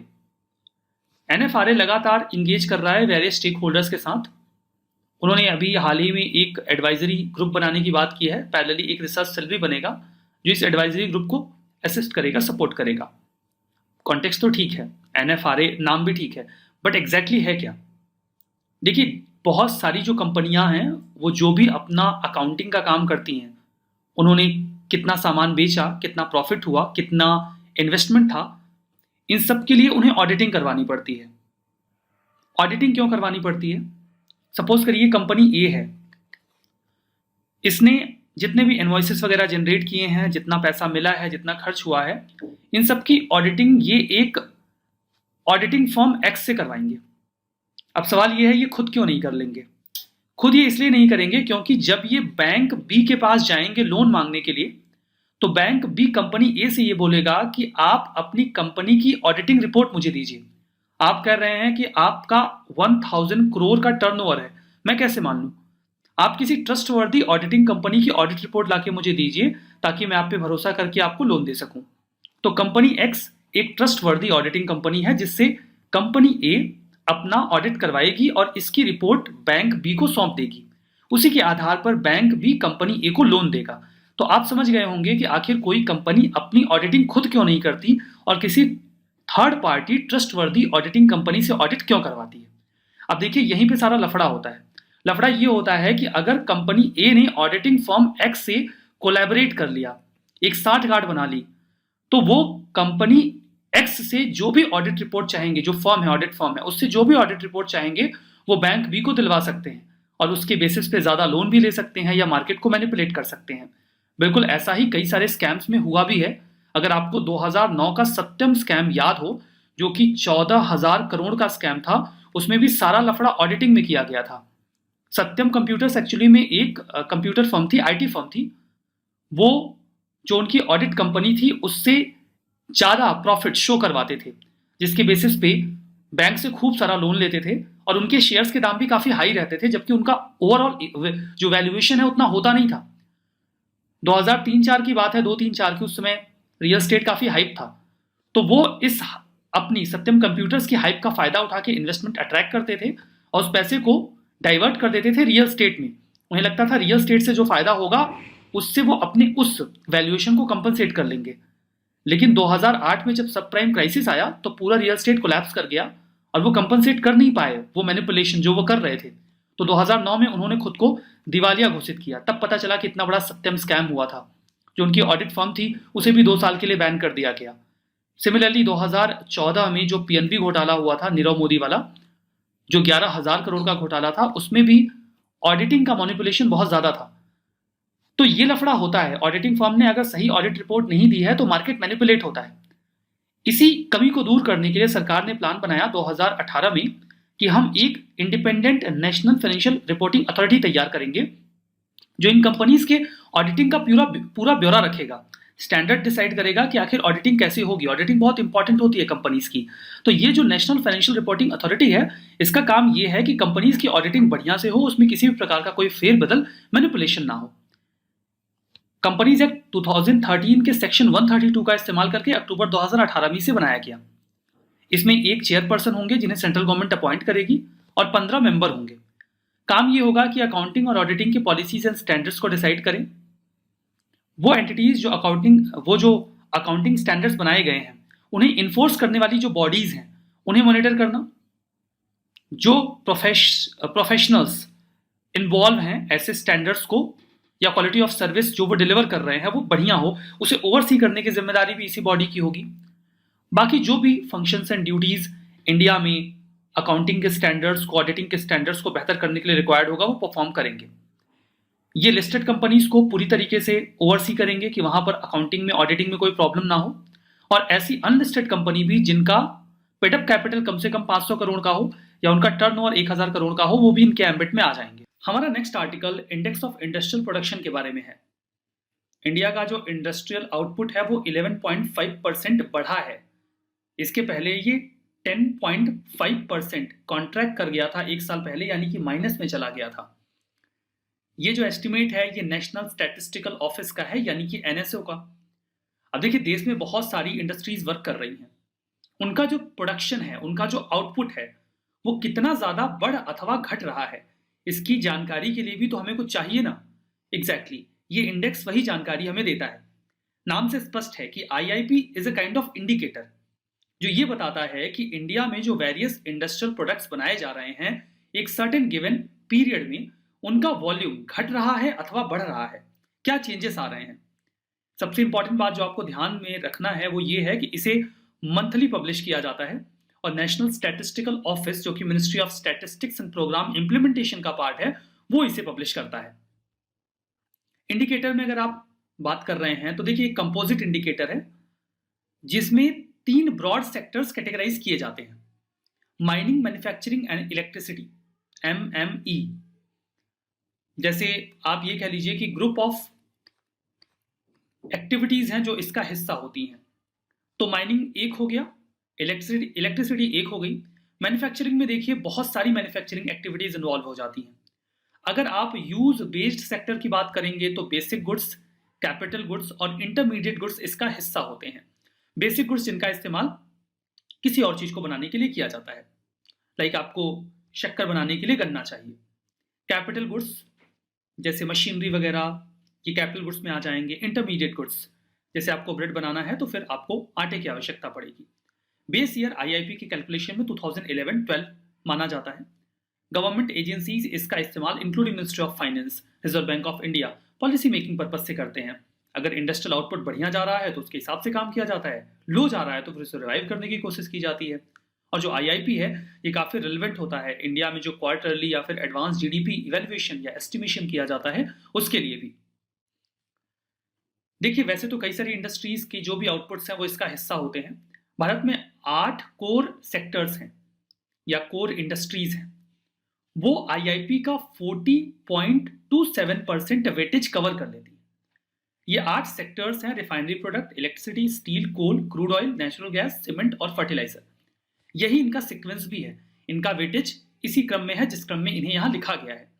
NFRA लगातार इंगेज कर रहा है वेरियस स्टेक होल्डर्स के साथ। उन्होंने अभी हाल ही में एक एडवाइजरी ग्रुप बनाने की बात की है, पैरेलली एक रिसर्च सेल भी बनेगा जो इस एडवाइजरी ग्रुप को असिस्ट करेगा, सपोर्ट करेगा। कॉन्टेक्स्ट तो ठीक है, NFRA नाम भी ठीक है, बट एग्जैक्टली है क्या? देखिए, बहुत सारी जो कंपनियां हैं वो जो भी अपना अकाउंटिंग का काम करती हैं, उन्होंने कितना सामान बेचा, कितना प्रॉफिट हुआ, कितना इन्वेस्टमेंट था, इन सब के लिए उन्हें ऑडिटिंग करवानी पड़ती है। ऑडिटिंग क्यों करवानी पड़ती है? सपोज करिए कंपनी ए है, इसने जितने भी इनवॉइसेस वगैरह जनरेट किए हैं, जितना पैसा मिला है, जितना खर्च हुआ है, इन सब की ऑडिटिंग ये एक ऑडिटिंग फर्म एक्स से करवाएंगे। अब सवाल ये है, ये खुद क्यों नहीं कर लेंगे? खुद ये इसलिए नहीं करेंगे क्योंकि जब ये बैंक बी के पास जाएंगे लोन मांगने के लिए, तो बैंक बी कंपनी ए से ये बोलेगा कि आप अपनी कंपनी की ऑडिटिंग रिपोर्ट मुझे दीजिए। आप कह रहे हैं कि आपका 1000 करोड़ का टर्नओवर है, मैं कैसे मान लूं? आप किसी ट्रस्टवर्दी ऑडिटिंग कंपनी की ऑडिट रिपोर्ट लाके मुझे दीजिए ताकि मैं आप पे भरोसा करके आपको लोन दे सकूं। तो कंपनी एक्स एक ट्रस्टवर्दी ऑडिटिंग कंपनी है जिससे कंपनी ए अपना ऑडिट करवाएगी और इसकी रिपोर्ट बैंक बी को सौंप देगी। उसी के आधार पर बैंक बी कंपनी ए को लोन देगा। तो आप समझ गए होंगे कि आखिर कोई कंपनी अपनी ऑडिटिंग खुद क्यों नहीं करती और किसी third party trustworthy auditing company से ऑडिट क्यों करवाती है। अब देखिए, यहीं पे सारा लफड़ा होता है। लफड़ा ये होता है कि अगर कंपनी ए ने ऑडिटिंग फर्म एक्स से कोलैबोरेट कर लिया, एक साठगांठ बना ली, तो वो कंपनी एक्स से जो भी ऑडिट रिपोर्ट चाहेंगे, जो फर्म है, ऑडिट फर्म है, उससे जो भी ऑडिट रिपोर्ट चाहेंगे वो बैंक बी को दिलवा सकते हैं और उसके बेसिस पे ज्यादा लोन भी ले सकते हैं या मार्केट को मैनिपुलेट कर सकते हैं। बिल्कुल ऐसा ही कई सारे स्कैम्स में हुआ भी है। अगर आपको 2009 का सत्यम स्कैम याद हो, जो कि 14,000 करोड़ का स्कैम था, उसमें भी सारा लफड़ा ऑडिटिंग में किया गया था। सत्यम कंप्यूटर्स एक्चुअली में एक कंप्यूटर फर्म थी, आईटी फर्म थी। वो जो उनकी ऑडिट कंपनी थी उससे ज्यादा प्रॉफिट शो करवाते थे, जिसके बेसिस पे बैंक से खूब सारा लोन लेते थे और उनके शेयर्स के दाम भी काफी हाई रहते थे, जबकि उनका ओवरऑल जो वैल्यूएशन है उतना होता नहीं था। 2003-4 की बात है, 2-3-4 की, उस समय रियल स्टेट काफी हाइप था। तो वो इस अपनी सत्यम कंप्यूटर्स की हाइप का फायदा उठा के इन्वेस्टमेंट अट्रैक्ट करते थे और उस पैसे को डाइवर्ट कर देते थे रियल स्टेट में। उन्हें लगता था रियल स्टेट से जो फायदा होगा उससे वो अपने उस वैल्यूएशन को कंपनसेट कर लेंगे। लेकिन 2008 में जब सब प्राइम क्राइसिस आया तो पूरा रियल स्टेट कोलैप्स कर गया और वो कंपनसेट कर नहीं पाए वो मैनिपुलेशन जो वो कर रहे थे। तो 2009 में उन्होंने खुद को दिवालिया घोषित किया। तब पता चला कि इतना बड़ा सत्यम स्कैम हुआ था। जो उनकी ऑडिट फर्म थी उसे भी 2 साल के लिए बैन कर दिया गया। सिमिलरली 2014 में जो पीएनबी घोटाला हुआ था, नीरव मोदी वाला, जो 11,000 करोड़ का घोटाला था, उसमें भी ऑडिटिंग का मैनिपुलेशन बहुत ज्यादा था। तो ये लफड़ा होता है। ऑडिटिंग फर्म ने अगर सही ऑडिट रिपोर्ट नहीं दी है तो मार्केट मैनिपुलेट होता है। इसी कमी को दूर करने के लिए सरकार ने प्लान बनाया 2018 में कि हम एक independent national financial reporting authority तैयार करेंगे जो इन कंपनीज के ऑडिटिंग का पूरा ब्यौरा रखेगा, स्टैंडर्ड डिसाइड करेगा कि आखिर ऑडिटिंग कैसे होगी। ऑडिटिंग बहुत इंपॉर्टेंट होती है कंपनीज की। तो ये जो नेशनल फाइनेंशियल रिपोर्टिंग अथॉरिटी है, इसका काम ये है कि कंपनीज की ऑडिटिंग बढ़िया से हो, उसमें किसी भी प्रकार का कोई फेरबदल, मैनिपुलेशन ना हो। कंपनीज एक्ट 2013 के सेक्शन 132 का इस्तेमाल करके अक्टूबर 2018 में इसे बनाया गया। इसमें एक चेयरपर्सन होंगे जिन्हें सेंट्रल गवर्नमेंट अपॉइंट करेगी और 15 मेंबर होंगे। काम ये होगा कि अकाउंटिंग और ऑडिटिंग की पॉलिसीज एंड स्टैंडर्ड्स को डिसाइड करें। वो एंटिटीज जो अकाउंटिंग स्टैंडर्ड्स बनाए गए हैं उन्हें इन्फोर्स करने वाली जो बॉडीज हैं उन्हें मॉनिटर करना। जो प्रोफेशनल्स इन्वॉल्व हैं ऐसे स्टैंडर्ड्स को या क्वालिटी ऑफ सर्विस जो वो डिलीवर कर रहे हैं वो बढ़िया हो, उसे ओवरसी करने की जिम्मेदारी भी इसी बॉडी की होगी। बाकी जो भी फंक्शंस एंड ड्यूटीज इंडिया में अकाउंटिंग के स्टैंडर्ड्स को, ऑडिटिंग के स्टैंडर्ड्स को बेहतर करने के लिए रिक्वायर्ड होगा, वो परफॉर्म करेंगे। ये लिस्टेड कंपनीज को पूरी तरीके से ओवरसी करेंगे कि वहां पर अकाउंटिंग में, ऑडिटिंग में कोई प्रॉब्लम ना हो। और ऐसी अनलिस्टेड कंपनी भी जिनका पेडअप कैपिटल कम से कम 500 करोड़ का हो या उनका टर्नओवर 1000 करोड़ का हो, वो भी इनके एम्बिट में आ जाएंगे। हमारा next article index of industrial production के बारे में है। इंडिया का जो इंडस्ट्रियल आउटपुट है वो 11.5% बढ़ा है। इसके पहले ये 10.5% कॉन्ट्रैक्ट कर गया था एक साल पहले, यानी कि माइनस में चला गया था। ये जो एस्टिमेट है ये नेशनल स्टैटिस्टिकल ऑफिस का है, यानी कि एनएसओ का। अब देखिए, देश में बहुत सारी इंडस्ट्रीज वर्क कर रही हैं। उनका जो प्रोडक्शन है, उनका जो आउटपुट है, वो कितना ज्यादा बढ़ अथवा घट रहा है, इसकी जानकारी के लिए भी तो हमें कुछ चाहिए ना। एग्जैक्टली ये इंडेक्स वही जानकारी हमें देता है। नाम से स्पष्ट है कि IIP is a kind of indicator जो ये बताता है कि इंडिया में जो वेरियस इंडस्ट्रियल प्रोडक्ट्स बनाए जा रहे हैं एक सर्टेन गिवन पीरियड में उनका वॉल्यूम घट रहा है अथवा बढ़ रहा है, क्या चेंजेस आ रहे हैं। सबसे इंपॉर्टेंट बात जो आपको ध्यान में रखना है वो ये है कि इसे मंथली पब्लिश किया जाता है और नेशनल स्टैटिस्टिकल ऑफिस जो कि ministry of statistics and programme implementation का पार्ट है वो इसे पब्लिश करता है। इंडिकेटर में अगर आप बात कर रहे हैं तो देखिए एक कंपोजिट इंडिकेटर है जिसमें 3 ब्रॉड सेक्टर्स कैटेगराइज किए जाते हैं, mining, manufacturing and electricity, MME। जैसे आप ये कह लीजिए कि ग्रुप ऑफ एक्टिविटीज हैं जो इसका हिस्सा होती हैं। तो माइनिंग एक हो गया, इलेक्ट्रिसिटी एक हो गई, मैन्युफैक्चरिंग में देखिए बहुत सारी मैन्युफैक्चरिंग एक्टिविटीज इन्वॉल्व हो जाती हैं। अगर आप यूज बेस्ड सेक्टर की बात करेंगे तो बेसिक गुड्स, कैपिटल गुड्स और इंटरमीडिएट गुड्स इसका हिस्सा होते हैं। बेसिक गुड्स जिनका इस्तेमाल किसी और चीज को बनाने के लिए किया जाता है, लाइक आपको शक्कर बनाने के लिए गन्ना चाहिए। कैपिटल गुड्स जैसे मशीनरी वगैरह ये कैपिटल गुड्स में आ जाएंगे। इंटरमीडिएट गुड्स जैसे आपको ब्रेड बनाना है तो फिर आपको आटे की आवश्यकता पड़ेगी। बेस ईयर IIP की कैलकुलेशन में 2011-12 माना जाता है। गवर्नमेंट एजेंसीज इसका इस्तेमाल including ministry of finance, reserve bank of India policy making purpose से करते हैं। अगर इंडस्ट्रियल आउटपुट बढ़िया जा रहा है तो उसके हिसाब से काम किया जाता है, लो जा रहा है तो फिर उसे रिवाइव करने की कोशिश की जाती है। और जो IIP है ये काफी रिलेवेंट होता है इंडिया में जो क्वार्टरली या फिर एडवांस GDP इवैल्यूएशन या एस्टिमेशन किया जाता है उसके लिए भी। देखिए वैसे तो कई सारी इंडस्ट्रीज की जो भी आउटपुट्स हैं वो इसका हिस्सा होते हैं। भारत में 8 कोर सेक्टर्स हैं या कोर इंडस्ट्रीज हैं, वो IIP का 40.27% वेटेज कवर कर लेती है। ये 8 सेक्टर्स हैं, refinery product, electricity, steel, coal, crude oil, natural gas, cement और फर्टिलाइजर। यही इनका सीक्वेंस भी है, इनका वेटेज इसी क्रम में है जिस क्रम में इन्हें यहां लिखा गया है।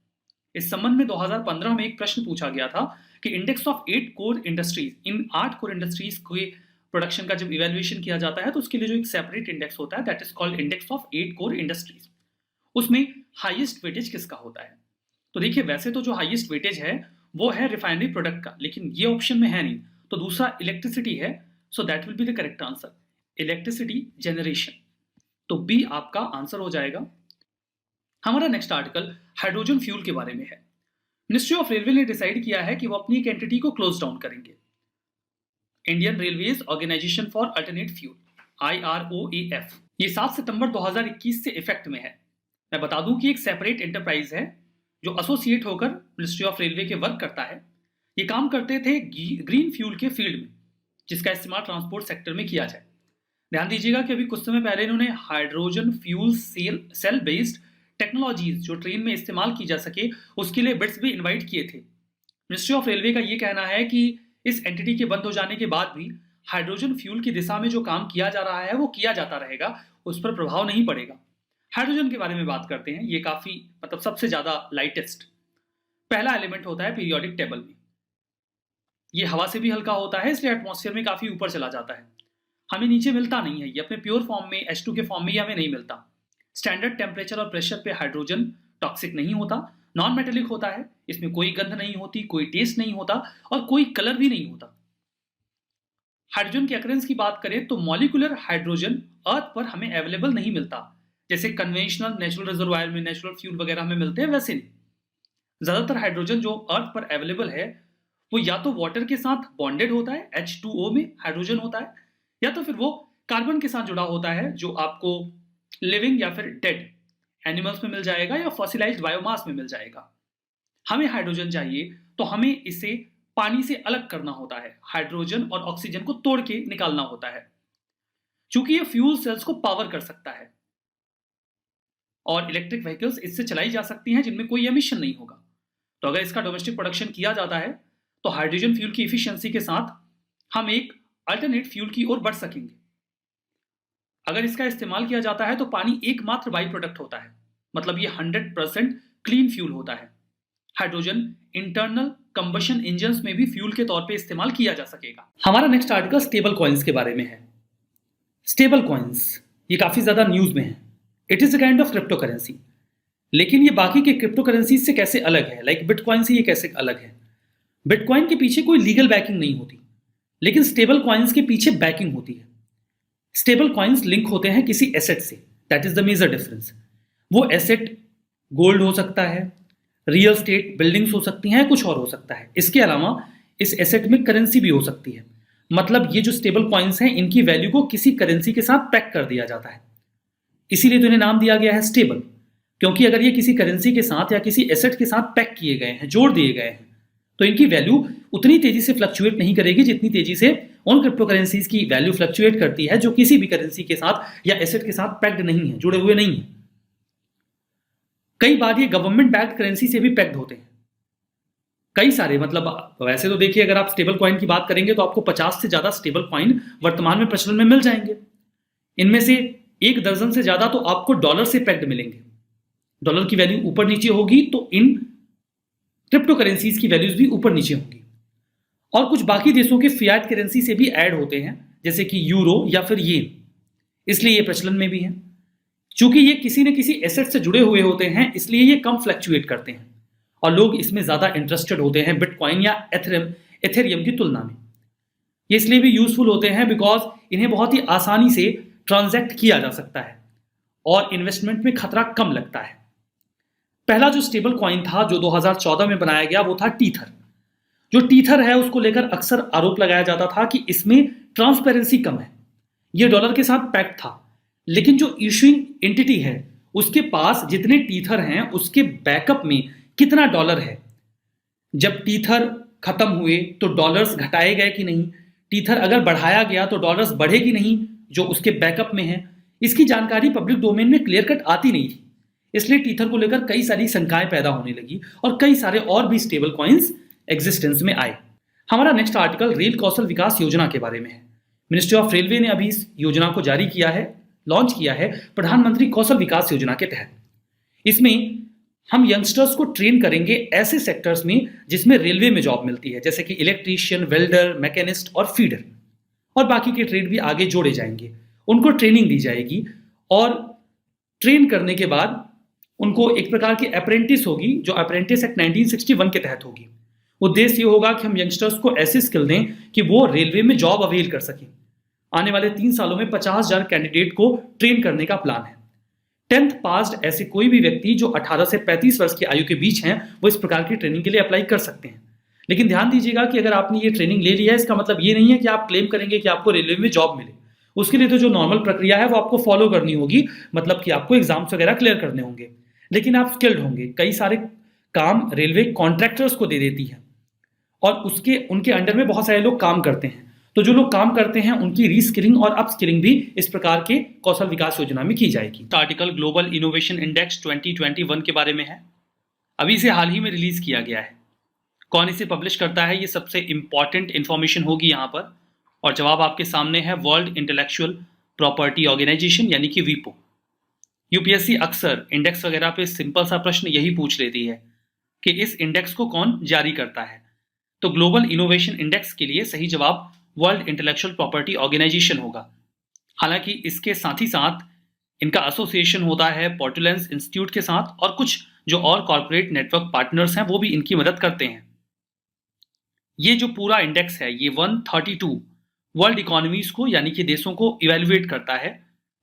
इस संबंध में 2015 में एक प्रश्न पूछा गया था कि index of 8 core industries, in 8 core industries के प्रोडक्शन का जब इवैल्यूएशन किया जाता है तो उसके लिए जो एक सेपरेट इंडेक्स होता है that is called index of 8 core industries, उसमें हाईएस्ट वेटेज किसका होता है। तो देखिए वैसे तो जो हाईएस्ट वेटेज है वो है रिफाइनरी प्रोडक्ट का, लेकिन ये ऑप्शन में है नहीं, तो दूसरा इलेक्ट्रिसिटी है। So that will be the correct answer, electricity generation. तो बी आपका आंसर हो जाएगा। हमारा नेक्स्ट आर्टिकल हाइड्रोजन फ्यूल के बारे में है। मिनिस्ट्री ऑफ रेलवे ने डिसाइड किया है कि वो अपनी एक एंटिटी को क्लोज डाउन करेंगे, Indian railways organisation for alternate fuel, IROAF। ये 7 सितंबर 2021 से इफेक्ट में है। मैं बता दूं कि एक सेपरेट एंटरप्राइज है जो एसोसिएट होकर मिनिस्ट्री ऑफ रेलवे के वर्क करता है। ये काम करते थे ग्रीन फ्यूल के फील्ड में जिसका इस्तेमाल ट्रांसपोर्ट सेक्टर में किया जाए। ध्यान दीजिएगा कि अभी कुछ समय पहले इन्होंने hydrogen fuel cell based technologies जो ट्रेन में इस्तेमाल की जा सके उसके लिए बिड्स भी इनवाइट किए थे। मिनिस्ट्री ऑफ रेलवे का ये कहना है कि इस एंटिटी के बंद हो जाने के बाद भी हाइड्रोजन फ्यूल की दिशा में जो काम किया जा रहा है वो किया जाता रहेगा, उस पर प्रभाव नहीं पड़ेगा। हाइड्रोजन के बारे में बात करते हैं। ये काफी सबसे ज्यादा लाइटेस्ट पहला एलिमेंट होता है पीरियोडिक टेबल में। ये हवा से भी हल्का होता है इसलिए एटमॉस्फेयर में काफी ऊपर चला जाता है, हमें नीचे मिलता नहीं है। ये अपने प्योर फॉर्म में H2 के फॉर्म में हमें नहीं मिलता। स्टैंडर्ड टेम्परेचर और प्रेशर पे हाइड्रोजन टॉक्सिक नहीं होता, नॉन मेटेलिक होता है, इसमें कोई गंध नहीं होती, कोई टेस्ट नहीं होता और कोई कलर भी नहीं होता। हाइड्रोजन के अकरेंस की बात करें तो मॉलिक्यूलर हाइड्रोजन अर्थ पर हमें अवेलेबल नहीं मिलता, जैसे कन्वेंशनल नेचुरल रिजर्वायर में नेचुरल फ्यूल वगैरह में मिलते हैं वैसे नहीं। ज्यादातर हाइड्रोजन जो अर्थ पर अवेलेबल है वो या तो वाटर के साथ बॉन्डेड होता है, H2O में हाइड्रोजन होता है, या तो फिर वो कार्बन के साथ जुड़ा होता है जो आपको लिविंग या फिर डेड एनिमल्स में मिल जाएगा या फॉसिलाइज्ड बायोमास में मिल जाएगा। हमें हाइड्रोजन चाहिए तो हमें इसे पानी से अलग करना होता है, हाइड्रोजन और ऑक्सीजन को तोड़ के निकालना होता है। चूंकि ये फ्यूल सेल्स को पावर कर सकता है और इलेक्ट्रिक व्हीकल्स इससे चलाई जा सकती हैं जिनमें कोई एमिशन नहीं होगा, तो अगर इसका डोमेस्टिक प्रोडक्शन किया जाता है तो हाइड्रोजन फ्यूल की एफिशिएंसी के साथ हम एक अल्टरनेट फ्यूल की ओर बढ़ सकेंगे। अगर इसका इस्तेमाल किया जाता है तो पानी एकमात्र बाई प्रोडक्ट होता है, मतलब ये 100% क्लीन फ्यूल होता है। हाइड्रोजन इंटरनल कंबशन इंजन्स में भी फ्यूल के तौर पे इस्तेमाल किया जा सकेगा। हमारा नेक्स्ट आर्टिकल स्टेबल कॉइन्स के बारे में है। स्टेबल कॉइन्स ये काफी ज्यादा न्यूज में है। It is a kind of crypto currency, लेकिन ये बाकी के क्रिप्टो करेंसी से कैसे अलग है, लाइक बिटकॉइन से ये कैसे अलग है। बिटकॉइन के पीछे कोई लीगल बैकिंग नहीं होती, लेकिन स्टेबल कॉइन्स के पीछे बैकिंग होती है। स्टेबल कॉइन्स लिंक होते हैं किसी एसेट से, that is the major difference. वो एसेट गोल्ड हो सकता है, रियल स्टेट बिल्डिंग्स हो सकती हैं, कुछ और हो सकता है। इसके अलावा इस एसेट में करेंसी भी हो सकती है। मतलब ये जो स्टेबल कॉइन्स हैं इनकी वैल्यू को किसी करेंसी के साथ पैक कर दिया जाता है, इसीलिए तो इन्हें नाम दिया गया है स्टेबल। क्योंकि अगर ये किसी करेंसी के साथ या किसी एसेट के साथ पैक किए गए हैं, जोड़ दिए गए हैं, तो इनकी वैल्यू उतनी तेजी से फ्लक्चुएट नहीं करेगी जितनी तेजी से उन क्रिप्टो करेंसीज की वैल्यू फ्लक्चुएट करती है जो किसी भी करेंसी के साथ या एसेट के साथ पैक्ड नहीं है, जुड़े हुए नहीं है। कई बार ये गवर्नमेंट बैक्ड करेंसी से भी पैक्ड होते हैं। कई सारे, मतलब वैसे तो देखिए अगर आप स्टेबल कॉइन की बात करेंगे तो आपको 50 से ज्यादा स्टेबल कॉइन वर्तमान में प्रचलन में मिल जाएंगे। इनमें से 1 दर्जन से ज्यादा तो आपको डॉलर से पैक्ड मिलेंगे। डॉलर की वैल्यू ऊपर नीचे होगी तो इन क्रिप्टो करेंसीज की वैल्यूज भी ऊपर नीचे होंगी। और कुछ बाकी देशों के फियाट करेंसी से भी ऐड होते हैं, जैसे कि यूरो या फिर येन, इसलिए ये प्रचलन में भी है। चूंकि ये किसी न किसी एसेट से जुड़े हुए होते हैं इसलिए ये कम फ्लक्चुएट करते हैं और लोग इसमें ज्यादा इंटरेस्टेड होते हैं बिटकॉइन या एथेरियम की तुलना में। ये इसलिए भी यूजफुल होते हैं बिकॉज इन्हें बहुत ही आसानी से ट्रांजैक्ट किया जा सकता है और इन्वेस्टमेंट में खतरा कम लगता है। पहला जो स्टेबल कॉइन था जो 2014 में बनाया गया वो था टीथर। जो टीथर है उसको लेकर अक्सर आरोप लगाया जाता था कि इसमें ट्रांसपेरेंसी कम है। यह डॉलर के साथ पैक्ड था, लेकिन जो इशूइंग एंटिटी है उसके पास जितने टीथर हैं उसके बैकअप में कितना डॉलर है, जब टीथर खत्म हुए तो डॉलर्स घटाए गए कि नहीं, टीथर अगर बढ़ाया गया तो डॉलर्स बढ़े कि नहीं जो उसके बैकअप में है, इसकी जानकारी पब्लिक डोमेन में क्लियर कट आती नहीं थी। इसलिए टीथर को लेकर कई सारी शंकाएं पैदा होने लगी और कई सारे और भी स्टेबल कॉइन्स एग्जिस्टेंस में आए। हमारा नेक्स्ट आर्टिकल रेल कौशल विकास योजना के बारे में है। मिनिस्ट्री ऑफ रेलवे ने अभी इस योजना को जारी किया है, लॉन्च किया है प्रधानमंत्री कौशल विकास योजना के तहत। इसमें हम यंगस्टर्स को ट्रेन करेंगे ऐसे सेक्टर्स में जिसमें रेलवे में जॉब मिलती है, जैसे कि इलेक्ट्रीशियन, वेल्डर, मैकेनिस्ट और फीडर, और बाकी के ट्रेड भी आगे जोड़े जाएंगे। उनको ट्रेनिंग दी जाएगी और ट्रेन करने के बाद उनको एक प्रकार की अप्रेंटिस होगी जो अप्रेंटिस एक्ट 1961 के तहत होगी। उद्देश्य ये होगा कि हम यंगस्टर्स को ऐसी स्किल दें कि वो रेलवे में जॉब अवेल कर सकें। आने वाले 3 सालों में 50,000 कैंडिडेट को ट्रेन करने का प्लान है। 10th पास्ड ऐसे कोई भी व्यक्ति जो 18 से 35 वर्ष की आयु के बीच हैं वो इस प्रकार की ट्रेनिंग के लिए अप्लाई कर सकते हैं। लेकिन ध्यान दीजिएगा कि अगर आपने ये ट्रेनिंग ले लिया है इसका मतलब ये नहीं है कि आप क्लेम करेंगे कि आपको रेलवे में जॉब मिले। उसके लिए तो जो नॉर्मल प्रक्रिया है वो आपको फॉलो करनी होगी, मतलब कि आपको एग्जाम्स वगैरह क्लियर करने होंगे, लेकिन आप स्किल्ड होंगे। कई सारे काम रेलवे कॉन्ट्रैक्टर्स को दे देती है और उनके अंडर में बहुत सारे लोग काम करते हैं। तो जो लोग काम करते हैं उनकी रीस्किलिंग और अपस्किलिंग भी इस प्रकार के कौशल विकास योजना में की जाएगी। आर्टिकल ग्लोबल इनोवेशन इंडेक्स 2021 के बारे में है। अभी इसे हाल ही में रिलीज किया गया है। कौन इसे पब्लिश करता है ये सबसे इंपॉर्टेंट इंफॉर्मेशन होगी यहाँ पर, और जवाब आपके सामने है वर्ल्ड इंटेलेक्चुअल प्रॉपर्टी ऑर्गेनाइजेशन यानी कि वीपो। यूपीएससी अक्सर इंडेक्स वगैरह पे सिंपल सा प्रश्न यही पूछ लेती है कि इस इंडेक्स को कौन जारी करता है। तो ग्लोबल इनोवेशन इंडेक्स के लिए सही जवाब वर्ल्ड इंटेलेक्चुअल प्रॉपर्टी ऑर्गेनाइजेशन होगा। हालांकि इसके साथ ही साथ इनका एसोसिएशन होता है पोर्टुलेंस इंस्टीट्यूट के साथ, और कुछ जो और कॉर्पोरेट नेटवर्क पार्टनर्स हैं वो भी इनकी मदद करते हैं। ये जो पूरा इंडेक्स है ये 132 वर्ल्ड इकोनॉमीज को यानी कि देशों को इवेल्युएट करता है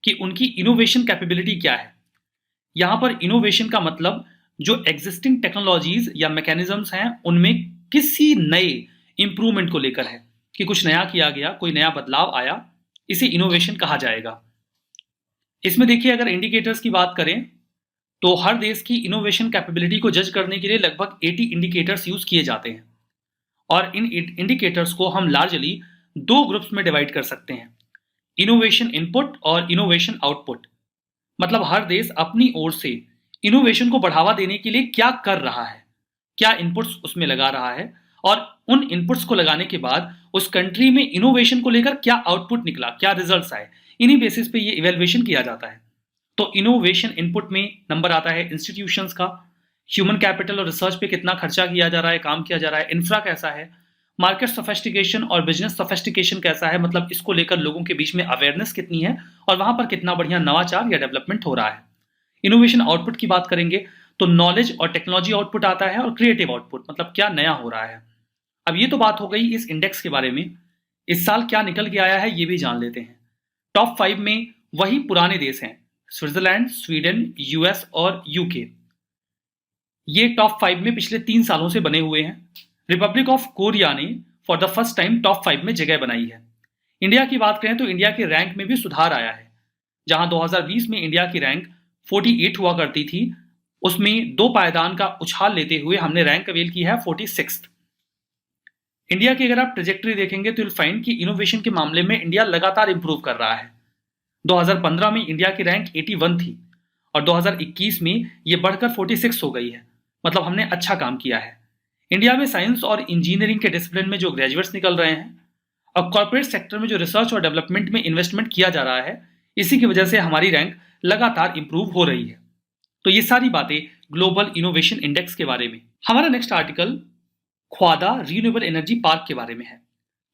कि उनकी इनोवेशन कैपेबिलिटी क्या है। यहां पर इनोवेशन का मतलब जो एग्जिस्टिंग टेक्नोलॉजीज या मैकेनिज्म्स हैं उनमें किसी नए इंप्रूवमेंट को लेकर है कि कुछ नया किया गया, कोई नया बदलाव आया, इसे इनोवेशन कहा जाएगा। इसमें देखिए अगर इंडिकेटर्स की बात करें तो हर देश की इनोवेशन कैपेबिलिटी को जज करने के लिए लगभग 80 इंडिकेटर्स यूज किए जाते हैं और इन इंडिकेटर्स को हम लार्जली 2 ग्रुप्स में डिवाइड कर सकते हैं, इनोवेशन इनपुट और इनोवेशन आउटपुट। मतलब हर देश अपनी ओर से इनोवेशन को बढ़ावा देने के लिए क्या कर रहा है, क्या इनपुट्स उसमें लगा रहा है, और उन इनपुट्स को लगाने के बाद उस कंट्री में इनोवेशन को लेकर क्या आउटपुट निकला, क्या रिजल्ट्स आए, इन्हीं बेसिस पे ये इवैल्यूएशन किया जाता है। तो इनोवेशन इनपुट में नंबर आता है इंस्टीट्यूशंस का, ह्यूमन कैपिटल और रिसर्च पे कितना खर्चा किया जा रहा है, काम किया जा रहा है, इंफ्रा कैसा है, मार्केट सोफिस्टिकेशन और बिजनेस सोफिस्टिकेशन कैसा है, मतलब इसको लेकर लोगों के बीच में अवेयरनेस कितनी है और वहां पर कितना बढ़िया नवाचार या डेवलपमेंट हो रहा है। इनोवेशन आउटपुट की बात करेंगे तो नॉलेज और टेक्नोलॉजी आउटपुट आता है और क्रिएटिव आउटपुट, मतलब क्या नया हो रहा है। अब ये तो बात हो गई इस इंडेक्स के बारे में। इस साल क्या निकल के आया है ये भी जान लेते हैं। टॉप 5 में वही पुराने देश हैं, स्विट्जरलैंड, स्वीडन, यूएस और यूके। ये टॉप 5 में पिछले 3 सालों से बने हुए हैं। रिपब्लिक ऑफ कोरिया ने for the first time top 5 में जगह बनाई है। इंडिया की बात करें तो इंडिया के रैंक में भी सुधार आया है। जहां 2020 में इंडिया की रैंक 48 हुआ करती थी, उसमें 2 पायदान का उछाल लेते हुए हमने रैंक अवेल की है 46th। इंडिया की अगर आप ट्रेजेक्टरी देखेंगे तो विल फाइंड कि इनोवेशन के मामले में इंडिया लगातार इंप्रूव कर रहा है। 2015 में इंडिया की रैंक 81 थी और 2021 में ये बढ़कर 46 हो गई है। मतलब हमने अच्छा काम किया है। इंडिया में साइंस और इंजीनियरिंग के डिसिप्लिन में जो ग्रेजुएट्स निकल रहे हैं और कॉर्पोरेट सेक्टर में जो रिसर्च और डेवलपमेंट में इन्वेस्टमेंट किया जा रहा है, इसी की वजह से हमारी रैंक लगातार इंप्रूव हो रही है। तो ये सारी बातें ग्लोबल इनोवेशन इंडेक्स के बारे में। हमारा next article Khavda renewable energy park के बारे में है।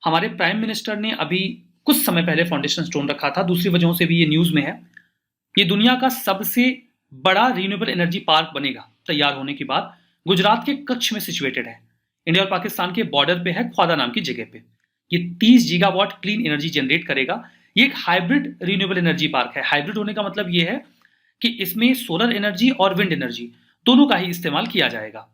हमारे प्राइम मिनिस्टर ने अभी कुछ समय पहले फाउंडेशन स्टोन रखा था, दूसरी वजहों से भी ये न्यूज में है। ये दुनिया का सबसे बड़ा रिन्यूएबल एनर्जी पार्क बनेगा तैयार होने के बाद। गुजरात के कच्छ में सिचुएटेड है। इंडिया और पाकिस्तान के बॉर्डर पे है, ख्वादा नाम की जगह पे। ये 30 गीगावाट क्लीन एनर्जी जनरेट करेगा। ये एक हाइब्रिड रिन्यूएबल एनर्जी पार्क है। हाइब्रिड होने का मतलब ये है कि इसमें सोलर एनर्जी और विंड एनर्जी दोनों का ही इस्तेमाल किया जाएगा।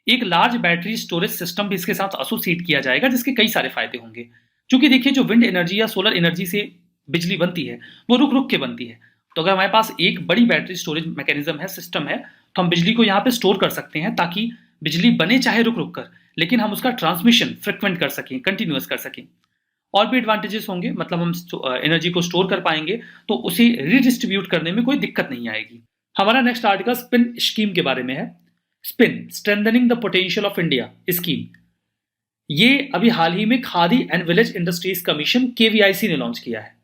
एक लार्ज बैटरी स्टोरेज सिस्टम भी इसके साथ एसोसिएट किया जाएगा, जिसके कई सारे फायदे होंगे। क्योंकि देखिए, जो विंड एनर्जी या सोलर एनर्जी से बिजली बनती है वो रुक रुक के बनती है। तो अगर हमारे पास एक बड़ी बैटरी स्टोरेज मैकेनिज्म है, सिस्टम है, तो हम बिजली को यहाँ पे स्टोर कर सकते हैं ताकि बिजली बने चाहे रुक रुक कर, लेकिन हम उसका ट्रांसमिशन फ्रिक्वेंट कर सकें, कंटिन्यूअस कर सकें। और भी एडवांटेजेस होंगे, मतलब हम एनर्जी को स्टोर कर पाएंगे तो उसे रीडिस्ट्रीब्यूट करने में कोई दिक्कत नहीं आएगी। हमारा नेक्स्ट आर्टिकल स्पिन स्कीम के बारे में है। Spin strengthening the potential of India scheme, ये अभी हाल ही में khadi and village industries commission KVIC ने लॉन्च किया है।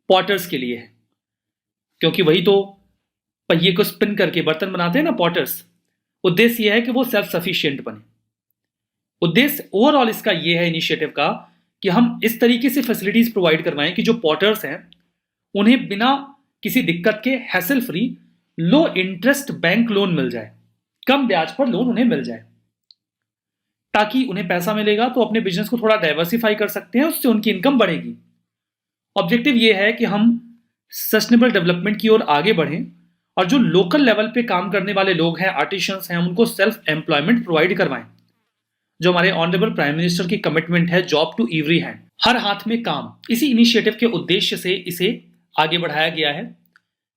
पॉटर्स के लिए है, क्योंकि वही तो पहिए को स्पिन करके बर्तन बनाते हैं ना, पॉटर्स। उद्देश्य यह है कि वो सेल्फ सफिशिएंट बने। उद्देश्य ओवरऑल इसका यह है, इनिशिएटिव का, कि हम इस तरीके से फैसिलिटीज प्रोवाइड करवाएं कि जो पॉटर्स हैं उन्हें बिना किसी दिक्कत के hassle free low interest bank loan मिल जाए, कम ब्याज पर लोन उन्हें मिल जाए, ताकि उन्हें पैसा मिलेगा तो अपने बिजनेस को थोड़ा डाइवर्सिफाई कर सकते हैं, उससे उनकी इनकम बढ़ेगी। ऑब्जेक्टिव यह है कि हम सस्टेनेबल डेवलपमेंट की ओर आगे बढ़ें और जो लोकल लेवल पे काम करने वाले लोग हैं, आर्टिशंस हैं, उनको सेल्फ एम्प्लॉयमेंट प्रोवाइड करवाएं। जो हमारे ऑनरेबल प्राइम मिनिस्टर की कमिटमेंट है, जॉब टू एवरी हैंड, हर हाथ में काम, इसी इनिशिएटिव के उद्देश्य से इसे आगे बढ़ाया गया है।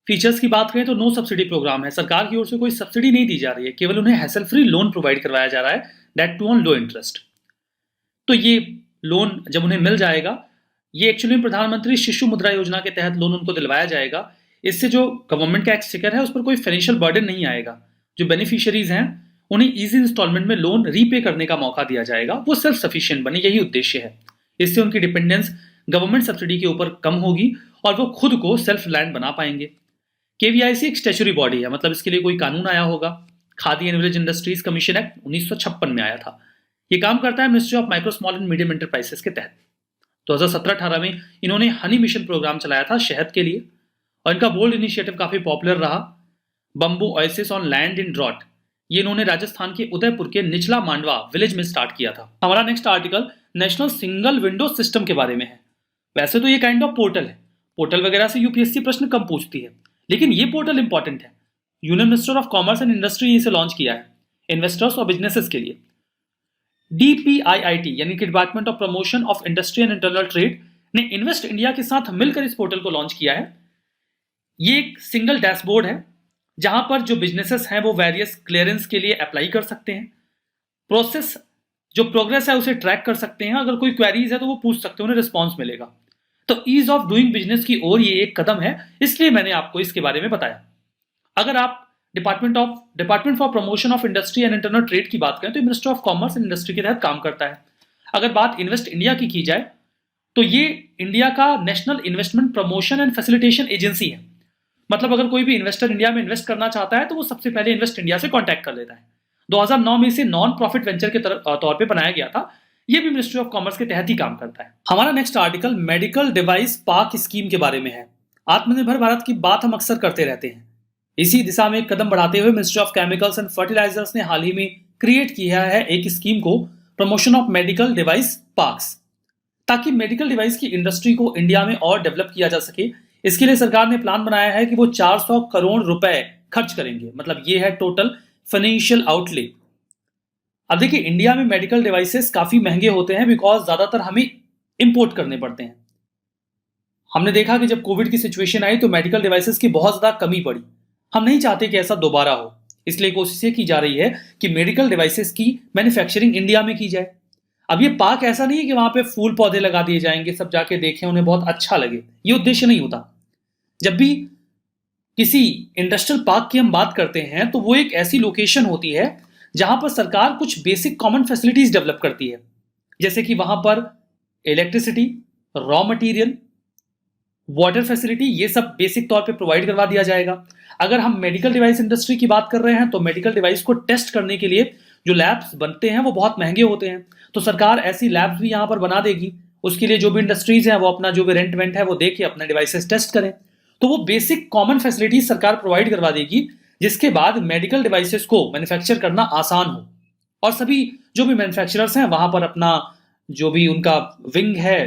फीचर्स की बात करें तो नो सब्सिडी प्रोग्राम है। सरकार की ओर से कोई सब्सिडी नहीं दी जा रही है, केवल उन्हें हैसल फ्री लोन प्रोवाइड करवाया जा रहा है, that too on low interest. तो ये लोन जब उन्हें मिल जाएगा, ये एक्चुअली प्रधानमंत्री शिशु मुद्रा योजना के तहत लोन उनको दिलवाया जाएगा। इससे जो गवर्नमेंट का एक्सचेकर है उस पर कोई फाइनेंशियल बर्डन नहीं आएगा। जो बेनिफिशियरीज हैं उन्हें इजी इंस्टॉलमेंट में लोन रीपे करने का मौका दिया जाएगा, वो सेल्फ सफिशिएंट बने, यही उद्देश्य है। इससे उनकी डिपेंडेंस गवर्नमेंट सब्सिडी के ऊपर कम होगी और वो खुद को सेल्फ रिलायंट बना पाएंगे। केवीआईसी एक स्टैच्यूटरी बॉडी है, मतलब इसके लिए कोई कानून आया होगा। Khadi and village industries commission act 1956 में आया था। ये काम करता है ministry of micro small and medium enterprises के तहत। 2017-18 में इन्होंने हनी मिशन प्रोग्राम चलाया था शहद के लिए, और इनका बोल्ड इनिशिएटिव काफी पॉपुलर रहा। Bamboo oasis on land in drought, ये इन्होंने राजस्थान के उदयपुर के निचला मांडवा विलेज में स्टार्ट किया था। हमारा next article national single window system के बारे में है। वैसे तो ये काइंड ऑफ पोर्टल है, पोर्टल वगैरह से यूपीएससी प्रश्न कम पूछती है, लेकिन ये पोर्टल इंपॉर्टेंट है। Union minister of commerce and industry ने इसे लॉन्च किया है इन्वेस्टर्स और बिजनेसेस के लिए। डीपीआईआईटी यानी कि department of promotion of industry and internal trade ने इन्वेस्ट इंडिया के साथ मिलकर इस पोर्टल को लॉन्च किया है। ये एक सिंगल डैशबोर्ड है जहां पर जो बिजनेसेस हैं वो वेरियस क्लियरेंस के लिए अप्लाई कर सकते हैं। प्रोसेस जो प्रोग्रेस है उसे ट्रैक कर सकते हैं। अगर कोई क्वेरीज है तो वो पूछ सकते हैं, उन्हें रिस्पॉन्स मिलेगा। तो ईज ऑफ डूइंग बिजनेस की ओर ये एक कदम है, इसलिए मैंने आपको इसके बारे में बताया। अगर आप department for promotion of industry and internal trade की बात करें तो minister of commerce and industry के तहत काम करता है। अगर बात इन्वेस्ट इंडिया की जाए तो ये इंडिया का national investment promotion and facilitation agency है। मतलब अगर कोई भी इन्वेस्टर इंडिया में इन्वेस्ट करना चाहता है तो वो सबसे पहले इन्वेस्ट इंडिया से कांटेक्ट कर लेता है। 2009 में इसे नॉन प्रॉफिट वेंचर के तौर पे बनाया गया था। ये भी मिनिस्ट्री ऑफ कॉमर्स के तहत ही काम करता है। हमारा next article medical device park scheme के बारे में है। आत्मनिर्भर भारत की बात हम अक्सर करते रहते हैं। इसी दिशा में एक कदम बढ़ाते हुए ministry of chemicals and fertilisers ने हाल ही में क्रिएट किया है एक स्कीम को, promotion of medical device parks. ताकि मेडिकल डिवाइस की इंडस्ट्री को इंडिया में और डेवलप किया जा सके, इसके लिए सरकार ने प्लान बनाया है कि वो 400 करोड़ रुपए खर्च करेंगे। मतलब ये है टोटल फाइनेंशियल आउटले। अब देखिए, इंडिया में मेडिकल डिवाइसेस काफी महंगे होते हैं बिकॉज ज्यादातर हमें इंपोर्ट करने पड़ते हैं। हमने देखा कि जब कोविड की सिचुएशन आई तो मेडिकल डिवाइसेस की बहुत ज्यादा कमी पड़ी। हम नहीं चाहते कि ऐसा दोबारा हो, इसलिए कोशिश ये की जा रही है कि मेडिकल डिवाइसेस की मैन्युफैक्चरिंग इंडिया में की जाए। अब ये पार्क ऐसा नहीं है कि वहां पे फूल पौधे लगा दिए जाएंगे, सब जाके देखें, उन्हें बहुत अच्छा लगे, ये उद्देश्य नहीं होता। जब भी किसी इंडस्ट्रियल पार्क की हम बात करते हैं तो वो एक ऐसी लोकेशन होती है जहां पर सरकार कुछ बेसिक कॉमन फैसिलिटीज डेवलप करती है, जैसे कि वहां पर electricity, raw material, water facility, ये सब बेसिक तौर पे प्रोवाइड करवा दिया जाएगा। अगर हम मेडिकल डिवाइस इंडस्ट्री की बात कर रहे हैं तो मेडिकल डिवाइस को टेस्ट करने के लिए जो लैब्स बनते हैं वो बहुत महंगे होते हैं, तो सरकार ऐसी लैब्स भी यहाँ पर बना देगी। उसके लिए जो भी इंडस्ट्रीज हैं वो अपना जो भी रेंट वेंट है वो दे के अपने डिवाइसेस टेस्ट करें। तो वो बेसिक कॉमन फैसिलिटीज सरकार प्रोवाइड करवा देगी, जिसके बाद मेडिकल डिवाइसेस को मैन्युफैक्चर करना आसान हो और सभी जो भी मैन्युफैक्चरर्स हैं वहां पर अपना जो भी उनका विंग है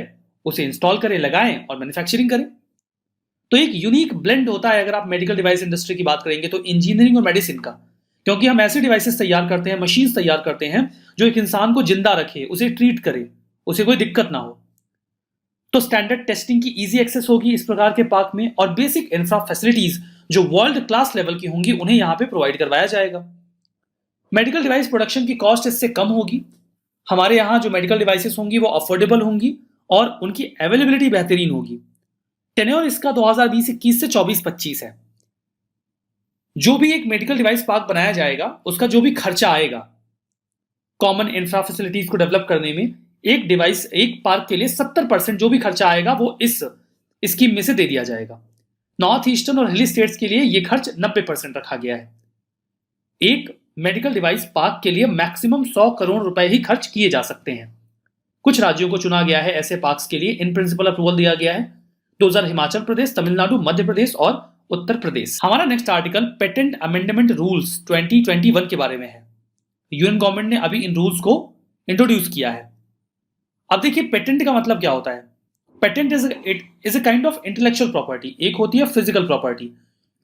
उसे इंस्टॉल करें, लगाएं और मैन्युफैक्चरिंग करें। तो एक यूनिक ब्लेंड होता है अगर आप मेडिकल डिवाइस इंडस्ट्री की बात करेंगे तो इंजीनियरिंग और मेडिसिन का, क्योंकि हम ऐसे डिवाइसेस तैयार करते हैं, मशीन्स तैयार करते हैं जो एक इंसान को जिंदा रखे, उसे ट्रीट करे, उसे कोई दिक्कत ना हो। तो स्टैंडर्ड टेस्टिंग की इजी एक्सेस होगी इस प्रकार के पार्क में, और बेसिक इंफ्रा फैसिलिटीज जो वर्ल्ड क्लास लेवल की होंगी उन्हें यहां पे प्रोवाइड करवाया जाएगा। मेडिकल डिवाइस प्रोडक्शन की कॉस्ट इससे कम होगी। हमारे यहाँ जो मेडिकल डिवाइसेस होंगी वो अफोर्डेबल होंगी और उनकी अवेलेबिलिटी बेहतरीन होगी। टेन्योर इसका 2020-21 से 24-25 है। जो भी एक मेडिकल डिवाइस पार्क बनाया जाएगा उसका जो भी खर्चा आएगा कॉमन इंफ्रा फैसिलिटीज को डेवलप करने में, एक डिवाइस एक पार्क के लिए 70% जो भी खर्चा आएगा वो इस स्कीम में से दे दिया जाएगा। नॉर्थ ईस्टर्न और हिली स्टेट्स के लिए यह खर्च 90% रखा गया है। एक मेडिकल डिवाइस पार्क के लिए मैक्सिमम 100 करोड़ रुपए ही खर्च किए जा सकते हैं। कुछ राज्यों को चुना गया है ऐसे पार्क्स के लिए, इन प्रिंसिपल अप्रूवल दिया गया है। 2000 हिमाचल प्रदेश, तमिलनाडु, मध्य प्रदेश और उत्तर प्रदेश। हमारा next article patent amendment rules 2021 के बारे में है। यूएन गवर्नमेंट ने अभी इन रूल्स को इंट्रोड्यूस किया है। अब देखिए, पेटेंट का मतलब क्या होता है। Patent is a kind of intellectual property. एक होती है फिजिकल प्रॉपर्टी,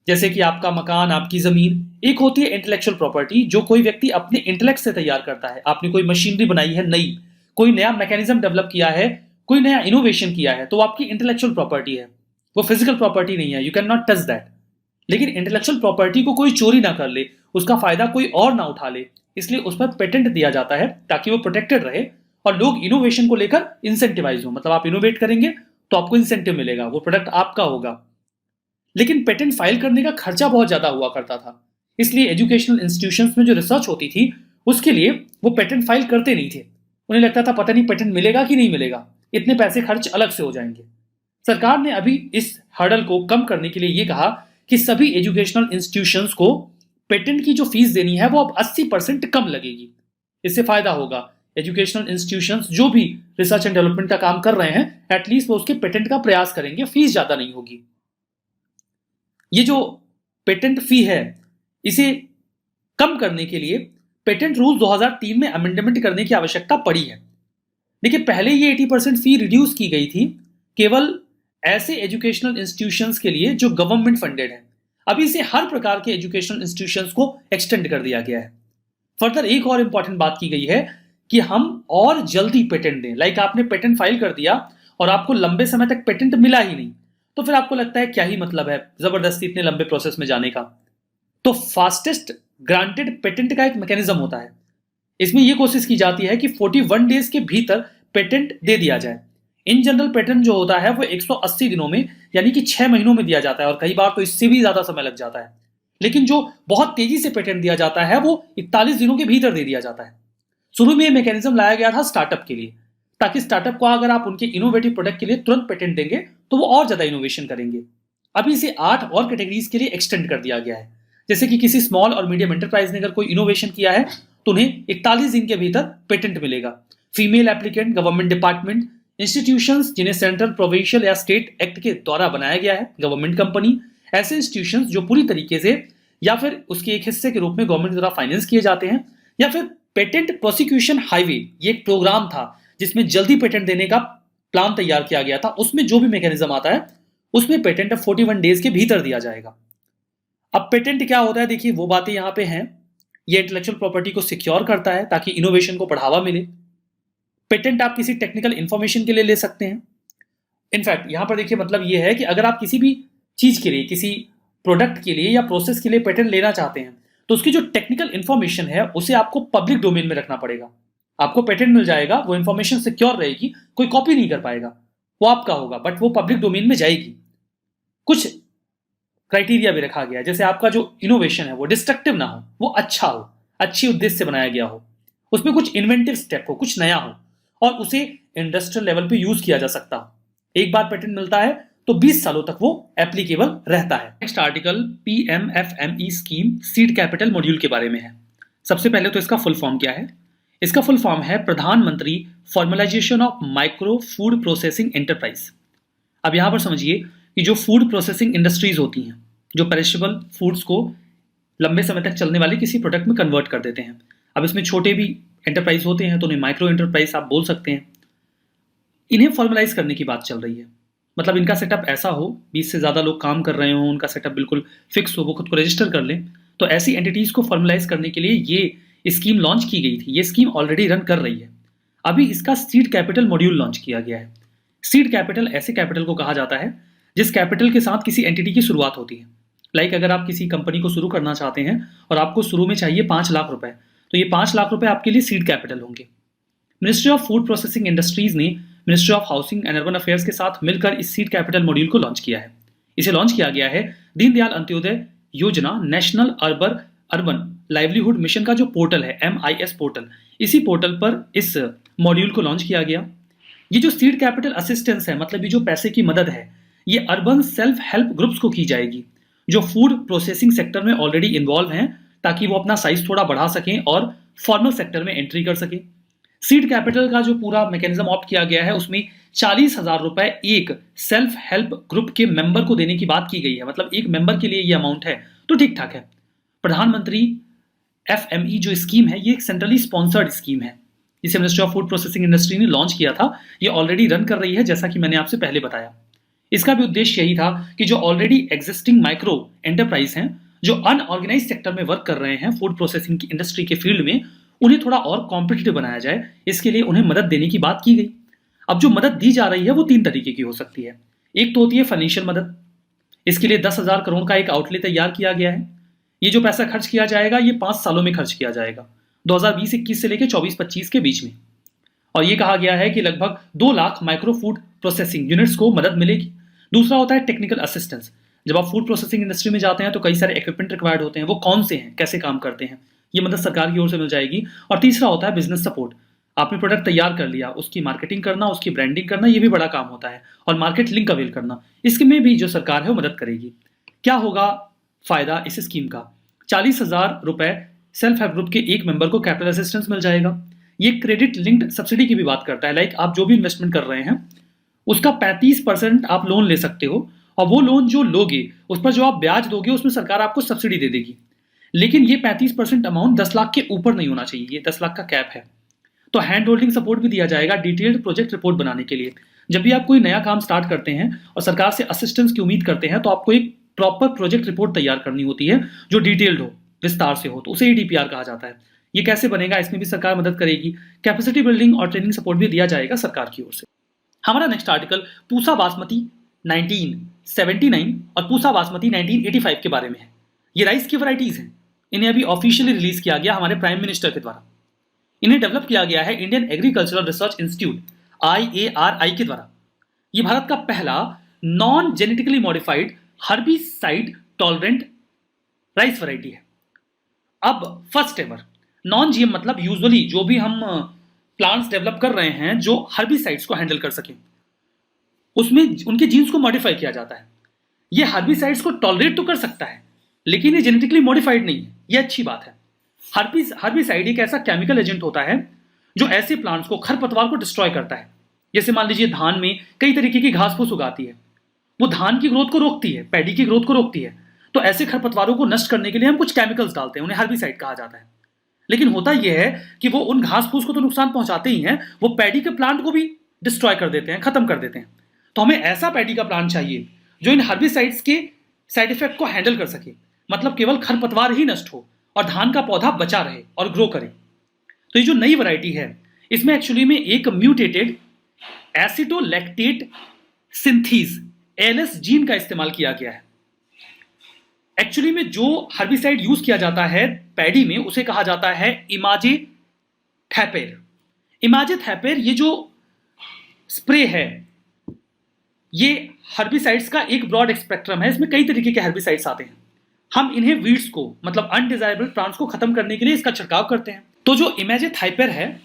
जैसे कि आपका मकान, आपकी जमीन। एक होती है इंटेलेक्चुअल प्रॉपर्टी जो कोई व्यक्ति अपने इंटेलेक्ट से तैयार करता है। आपने कोई मशीनरी बनाई है नई, कोई नया मैकेनिज्म डेवलप किया है, कोई नया इनोवेशन किया है, तो आपकी इंटेलेक्चुअल प्रॉपर्टी है, वो फिजिकल प्रॉपर्टी नहीं है। You can not touch that. लेकिन इंटेलेक्चुअल प्रॉपर्टी को कोई चोरी ना कर ले, उसका फायदा कोई और ना उठा ले, इसलिए उस पर पेटेंट दिया जाता है ताकि वो प्रोटेक्टेड रहे और लोग इनोवेशन को लेकर इंसेंटिवाइज हो। मतलब आप इनोवेट करेंगे तो आपको इंसेंटिव मिलेगा, वो प्रोडक्ट आपका होगा। लेकिन पेटेंट फाइल करने का खर्चा बहुत ज्यादा हुआ करता था, इसलिए एजुकेशनल इंस्टीट्यूशंस में जो रिसर्च होती थी उसके लिए वो पेटेंट फाइल करते नहीं थे। उन्हें लगता था पता नहीं पेटेंट मिलेगा कि नहीं मिलेगा, इतने पैसे खर्च अलग से हो जाएंगे। सरकार ने अभी इस हर्डल को कम करने के लिए ये कहा कि सभी एजुकेशनल इंस्टीट्यूशंस को पेटेंट की जो फीस देनी है वो अब 80% कम लगेगी। इससे फायदा होगा। एजुकेशनल इंस्टीट्यूशंस जो भी रिसर्च एंड डेवलपमेंट का काम कर रहे हैं एटलीस्ट वो उसके पेटेंट का प्रयास करेंगे, फीस ज्यादा नहीं होगी। ये जो पेटेंट फी है इसे कम करने के लिए पेटेंट रूल 2003 में अमेंडमेंट करने की आवश्यकता पड़ी है। देखिए, पहले ये 80% फी रिड्यूस की गई थी केवल ऐसे एजुकेशनल इंस्टीट्यूशंस के लिए जो गवर्नमेंट फंडेड है। अभी इसे हर प्रकार के एजुकेशनल इंस्टीट्यूशंस को एक्सटेंड कर दिया गया है। फर्दर एक और इंपॉर्टेंट बात की गई है कि हम और जल्दी पेटेंट दें। लाइक आपने पेटेंट फाइल कर दिया और आपको लंबे समय तक पेटेंट मिला ही नहीं, तो फिर आपको लगता है क्या ही मतलब है जबरदस्ती इतने लंबे प्रोसेस में जाने का। तो फास्टेस्ट ग्रांटेड पेटेंट का एक मैकेनिज्म होता है। इसमें यह कोशिश की जाती है कि 41 डेज के भीतर पेटेंट दे दिया जाए। इन जनरल पेटेंट जो होता है वो 180 दिनों में यानी कि 6 महीनों में दिया जाता है, और कई बार तो इससे भी ज्यादा समय लग जाता है। लेकिन जो बहुत तेजी से पेटेंट दिया जाता है वो 41 दिनों के भीतर दे दिया जाता है। शुरू में यह मैकेनिज्म लाया गया था स्टार्टअप के लिए, ताकि स्टार्टअप को अगर आप उनके इनोवेटिव प्रोडक्ट के लिए तुरंत पेटेंट देंगे तो वो और ज्यादा इनोवेशन करेंगे। अभी इसे 8 और कैटेगरीज के लिए एक्सटेंड कर दिया गया है। जैसे कि किसी स्मॉल और मीडियम एंटरप्राइज ने अगर कोई इनोवेशन किया है तो उन्हें 41 दिन के भीतर पेटेंट मिलेगा। Female applicant, government department, institutions जिन्हें सेंट्रल, प्रोविंशियल या स्टेट एक्ट के द्वारा बनाया गया है, गवर्नमेंट कंपनी, ऐसे इंस्टीट्यूशंस जो पूरी तरीके से या फिर उसके एक हिस्से के रूप में गवर्नमेंट द्वारा फाइनेंस किए जाते हैं, या फिर पेटेंट प्रोसिक्यूशन हाईवे, ये एक प्रोग्राम था जिसमें जल्दी पेटेंट देने का प्लान तैयार किया गया था, उसमें जो भी मैकेनिज्म आता है उसमें पेटेंट अब 41 डेज के भीतर दिया जाएगा। अब पेटेंट क्या होता है, देखिए वो बातें यहां पे हैं। ये इंटेलेक्चुअल प्रॉपर्टी को सिक्योर करता है ताकि इनोवेशन को बढ़ावा मिले। पेटेंट आप किसी टेक्निकल इंफॉर्मेशन के लिए ले सकते हैं। इनफैक्ट यहां पर देखिए मतलब ये है कि अगर आप किसी भी चीज के लिए, किसी प्रोडक्ट के लिए या प्रोसेस के लिए पेटेंट लेना चाहते हैं तो उसकी जो टेक्निकल इंफॉर्मेशन है उसे आपको पब्लिक डोमेन में रखना पड़ेगा। आपको पेटेंट मिल जाएगा, वो इंफॉर्मेशन सिक्योर रहेगी, कोई कॉपी नहीं कर पाएगा, वो आपका होगा, बट वो पब्लिक डोमेन में जाएगी। कुछ क्राइटेरिया भी रखा गया है, जैसे आपका जो इनोवेशन है वो डिस्ट्रक्टिव ना हो, वो अच्छा हो, अच्छी उद्देश्य से बनाया गया हो, उसमें कुछ इन्वेंटिव स्टेप हो, कुछ नया हो और उसे इंडस्ट्रियल लेवल पे यूज किया जा सकता हो। एक बार पेटेंट मिलता है तो 20 सालों तक वो एप्लीकेबल रहता है। Next article PMFME scheme seed capital module के बारे में है। सबसे पहले तो इसका फुल फॉर्म क्या है? इसका फुल फॉर्म है प्रधानमंत्री formalisation of micro food processing enterprise. अब यहां पर समझिए कि जो फूड प्रोसेसिंग इंडस्ट्रीज होती हैं, जो पेरिशेबल फूड्स को लंबे समय तक चलने वाले किसी प्रोडक्ट में कन्वर्ट कर देते हैं। अब इसमें छोटे भी एंटरप्राइज होते हैं तो उन्हें माइक्रो एंटरप्राइज आप बोल सकते हैं। इन्हें फॉर्मलाइज करने की बात चल रही है, मतलब इनका सेटअप ऐसा हो, 20 से ज़्यादा लोग काम कर रहे हो, उनका सेटअप बिल्कुल फिक्स हो, वो खुद को रजिस्टर कर लें। तो ऐसी एंटिटीज़ को फॉर्मलाइज करने के लिए ये स्कीम लॉन्च की गई थी। ये स्कीम ऑलरेडी रन कर रही है। अभी इसका सीड कैपिटल मॉड्यूल लॉन्च किया गया है। सीड कैपिटल ऐसे कैपिटल को कहा जाता है जिस कैपिटल के साथ किसी एंटिटी की शुरुआत होती है। लाइक अगर आप किसी कंपनी को शुरू करना चाहते हैं और आपको शुरू में चाहिए 5 लाख रुपए, तो ये 5 लाख रुपए आपके लिए सीड कैपिटल होंगे। Ministry of food processing industries ने ministry of housing and urban affairs के साथ मिलकर इस सीड कैपिटल मॉड्यूल को लॉन्च किया है। इसे लॉन्च किया गया है दीनदयाल अंत्योदय योजना नेशनल अर्बन लाइवलीहुड मिशन का जो पोर्टल है, MIS पोर्टल, इसी पोर्टल पर इस मॉड्यूल को लॉन्च किया गया। ये जो सीड कैपिटल असिस्टेंस है, मतलब ये जो पैसे की मदद है, ये अर्बन सेल्फ हेल्प ग्रुप्स को की जाएगी जो फूड प्रोसेसिंग सेक्टर में ऑलरेडी इन्वॉल्व हैं, ताकि वो अपना साइज थोड़ा बढ़ा सकें और फॉर्मल सेक्टर में एंट्री कर सकें। सीड कैपिटल का जो पूरा मैकेनिज्म ऑप्ट किया गया है उसमें 40,000 रुपए एक सेल्फ हेल्प ग्रुप के मेंबर को देने की बात की गई है। मतलब एक मेंबर के लिए ये अमाउंट है तो ठीक ठाक है। प्रधानमंत्री FME जो स्कीम है ये एक सेंट्रली स्पॉन्सर्ड स्कीम है जिसे ministry of food processing industry ने लॉन्च किया था। ये ऑलरेडी रन कर रही है, जैसा कि मैंने आपसे पहले बताया। इसका भी उद्देश्य यही था कि जो ऑलरेडी एग्जिस्टिंग माइक्रो एंटरप्राइज हैं, जो अनऑर्गेनाइज सेक्टर में वर्क कर रहे हैं फूड प्रोसेसिंग की इंडस्ट्री के फील्ड में, उन्हें थोड़ा और कॉम्पिटिटिव बनाया जाए, इसके लिए उन्हें मदद देने की बात की गई। अब जो मदद दी जा रही है वो 3 तरीके की हो सकती है। एक तो होती है फाइनेंशियल मदद। इसके लिए 10,000 करोड़ का एक आउटले तैयार किया गया है। ये जो पैसा खर्च किया जाएगा ये 5 सालों में खर्च किया जाएगा, 2020-21 से लेकर 24-25 के बीच में। और ये कहा गया है कि लगभग 2 lakh micro food processing units को मदद मिलेगी। दूसरा होता है टेक्निकल असिस्टेंस। जब आप फूड प्रोसेसिंग इंडस्ट्री में जाते हैं तो कई सारे इक्विपमेंट रिक्वायर्ड होते हैं, वो कौन से हैं, कैसे काम करते हैं, ये मदद सरकार की ओर से मिल जाएगी। और तीसरा होता है बिजनेस सपोर्ट। आपने प्रोडक्ट तैयार कर लिया, उसकी मार्केटिंग करना, उसकी ब्रांडिंग करना, ये भी बड़ा काम होता है। और मार्केट लिंक अवेल करना, इसमें भी जो सरकार है वो मदद करेगी। क्या होगा फायदा इस स्कीम का? 40,000 रुपए सेल्फ हेल्प ग्रुप के एक मेंबर को कैपिटल असिस्टेंस मिल जाएगा। ये क्रेडिट लिंक्ड सब्सिडी की भी बात करता है। लाइक आप जो भी इन्वेस्टमेंट कर रहे हैं उसका 35% आप लोन ले सकते हो, और वो लोन जो लोगे उस पर जो आप ब्याज दोगे उसमें सरकार आपको सब्सिडी दे देगी। लेकिन ये 35% अमाउंट 10 लाख के ऊपर नहीं होना चाहिए, ये 10 लाख का कैप है। तो हैंड होल्डिंग सपोर्ट भी दिया जाएगा डिटेल्ड प्रोजेक्ट रिपोर्ट बनाने के लिए। जब भी आप कोई नया काम स्टार्ट करते हैं और सरकार से असिस्टेंस की उम्मीद करते हैं तो आपको एक प्रॉपर प्रोजेक्ट रिपोर्ट तैयार करनी होती है जो डिटेल्ड हो, विस्तार से हो, तो उसे DPR कहा जाता है। ये कैसे बनेगा, इसमें भी सरकार मदद करेगी। कैपेसिटी बिल्डिंग और ट्रेनिंग सपोर्ट भी दिया जाएगा सरकार की ओर से। हमारा नेक्स्ट आर्टिकल पूसा बासमती 1979 और पूसा बासमती 1985 के बारे में है। ये राइस की वैरायटीज हैं। इन्हें अभी ऑफिशियली रिलीज किया गया हमारे प्राइम मिनिस्टर के द्वारा। इन्हें डेवलप किया गया है Indian agricultural research institute IARI के द्वारा। ये भारत का पहला non genetically modified herbicide tolerant rice variety है। अब फर्स्ट एवर नॉन GM, मतलब यूजुअली जो भी हम प्लांट्स डेवलप कर रहे हैं जो हर्बिसाइड्स को हैंडल कर सकें, उसमें उनके जीन्स को मॉडिफाई किया जाता है। ये हर्बिसाइड्स को टॉलरेट तो कर सकता है लेकिन ये जेनेटिकली मॉडिफाइड नहीं है, ये अच्छी बात है। हर्बिसाइड एक ऐसा केमिकल एजेंट होता है जो ऐसे प्लांट्स को, खरपतवार को डिस्ट्रॉय करता है। जैसे मान लीजिए धान में कई तरीके की घास फूस उगाती है, वो धान की ग्रोथ को रोकती है, पैडी की ग्रोथ को रोकती है। तो ऐसे खरपतवारों को नष्ट करने के लिए हम कुछ केमिकल्स डालते हैं, उन्हें हर्बिसाइड कहा जाता है। लेकिन होता यह है कि वो उन घास फूस को तो नुकसान पहुंचाते ही हैं, वो पैडी के प्लांट को भी डिस्ट्रॉय कर देते हैं, खत्म कर देते हैं। तो हमें ऐसा पैडी का प्लान चाहिए जो इन हर्बिसाइड्स के साइड इफेक्ट को हैंडल कर सके, मतलब केवल खरपतवार ही नष्ट हो और धान का पौधा बचा रहे और ग्रो करे। तो ये जो नई वैरायटी है, इसमें एक्चुअली में एक म्यूटेटेड एसिटोलैक्टेट सिंथीज एलएस जीन का इस्तेमाल किया गया है। एक्चुअली में जो हर्बिसाइड यूज किया जाता है पैडी में, उसे कहा जाता है इमाजेथैपेर। इमाजेथैपेर ये जो स्प्रे है, ये हर्बिसाइड्स का एक ब्रॉड स्पेक्ट्रम है। इसमें कई तरीके के हर्बिसाइड्स आते हैं। हम इन्हें वीड्स को, मतलब अनडिजायरेबल प्लांट्स को खत्म करने के लिए इसका छिड़काव करते हैं। तो जो इमेजेथाइपर है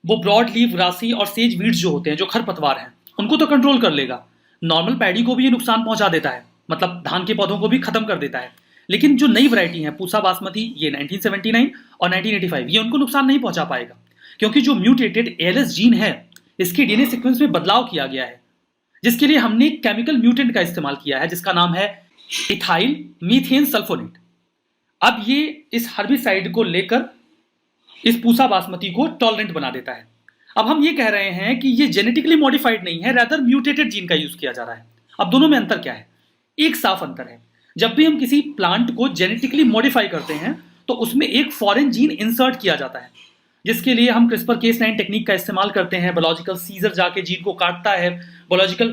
वो ब्रॉड लीव, ग्रासी और सेज वीड्स जो होते हैं, जो खरपतवार हैं, उनको तो कंट्रोल कर लेगा। नॉर्मल पैडी को भी ये नुकसान पहुंचा देता है, मतलब धान के पौधों को भी खत्म कर देता है। लेकिन जो नई वैरायटी है पूसा बासमती, ये 1979 और 1985, ये उनको नुकसान नहीं पहुंचा पाएगा, क्योंकि जो म्यूटेटेड एलएस जीन है, इसके डीएनए सीक्वेंस में बदलाव किया गया है, जिसके लिए हमने केमिकल म्यूटेंट का इस्तेमाल किया है, जिसका नाम है इथाइल मीथेन सल्फोनेट। अब ये इस हर्बिसाइड को लेकर इस पूसा बासमती को टॉलरेंट बना देता है। अब हम ये कह रहे हैं कि ये जेनेटिकली मॉडिफाइड नहीं है, रादर म्यूटेटेड जीन का यूज किया जा रहा है। अब दोनों में अंतर क्या है? एक साफ अंतर है, जब भी हम किसी प्लांट को जेनेटिकली मॉडिफाई करते हैं तो उसमें एक फॉरेन जीन इंसर्ट किया जाता है, जिसके लिए हम CRISPR-Cas9 टेक्निक का इस्तेमाल करते हैं। बायोलॉजिकल सीजर जाके जीन को काटता है, बायोलॉजिकल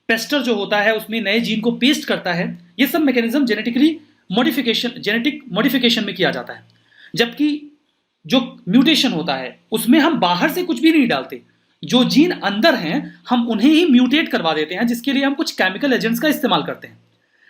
पेस्टर जो होता है उसमें नए जीन को पेस्ट करता है। ये सब मैकेनिज्म जेनेटिक मॉडिफिकेशन में किया जाता है। जबकि जो म्यूटेशन होता है उसमें हम बाहर से कुछ भी नहीं डालते, जो जीन अंदर हैं हम उन्हें ही म्यूटेट करवा देते हैं, जिसके लिए हम कुछ केमिकल एजेंट्स का इस्तेमाल करते हैं।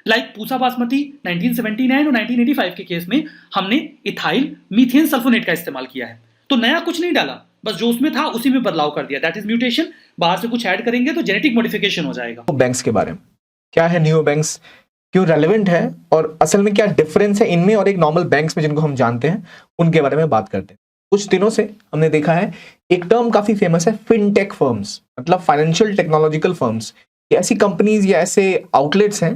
लाइक पूसा बासमती 1979 और 1985 के केस में हमने इथाइल मीथेन सल्फोनेट का इस्तेमाल किया है। तो नया कुछ नहीं डाला, बस जो उसमें था उसी में बदलाव कर दिया। That is mutation. बाहर से कुछ ऐड करेंगे तो जेनेटिक मॉडिफिकेशन हो जाएगा। बैंक्स के बारे में क्या है, नियो बैंक्स क्यों रेलेवेंट है और असल में क्या डिफरेंस है इनमें और एक नॉर्मल बैंक्स में जिनको हम जानते हैं, उनके बारे में बात करते हैं। कुछ दिनों से हमने देखा है एक टर्म काफी फेमस है, फिनटेक फर्म्स, मतलब फाइनेंशियल टेक्नोलॉजिकल फर्म्स। ये ऐसी कंपनीज या ऐसे आउटलेट्स हैं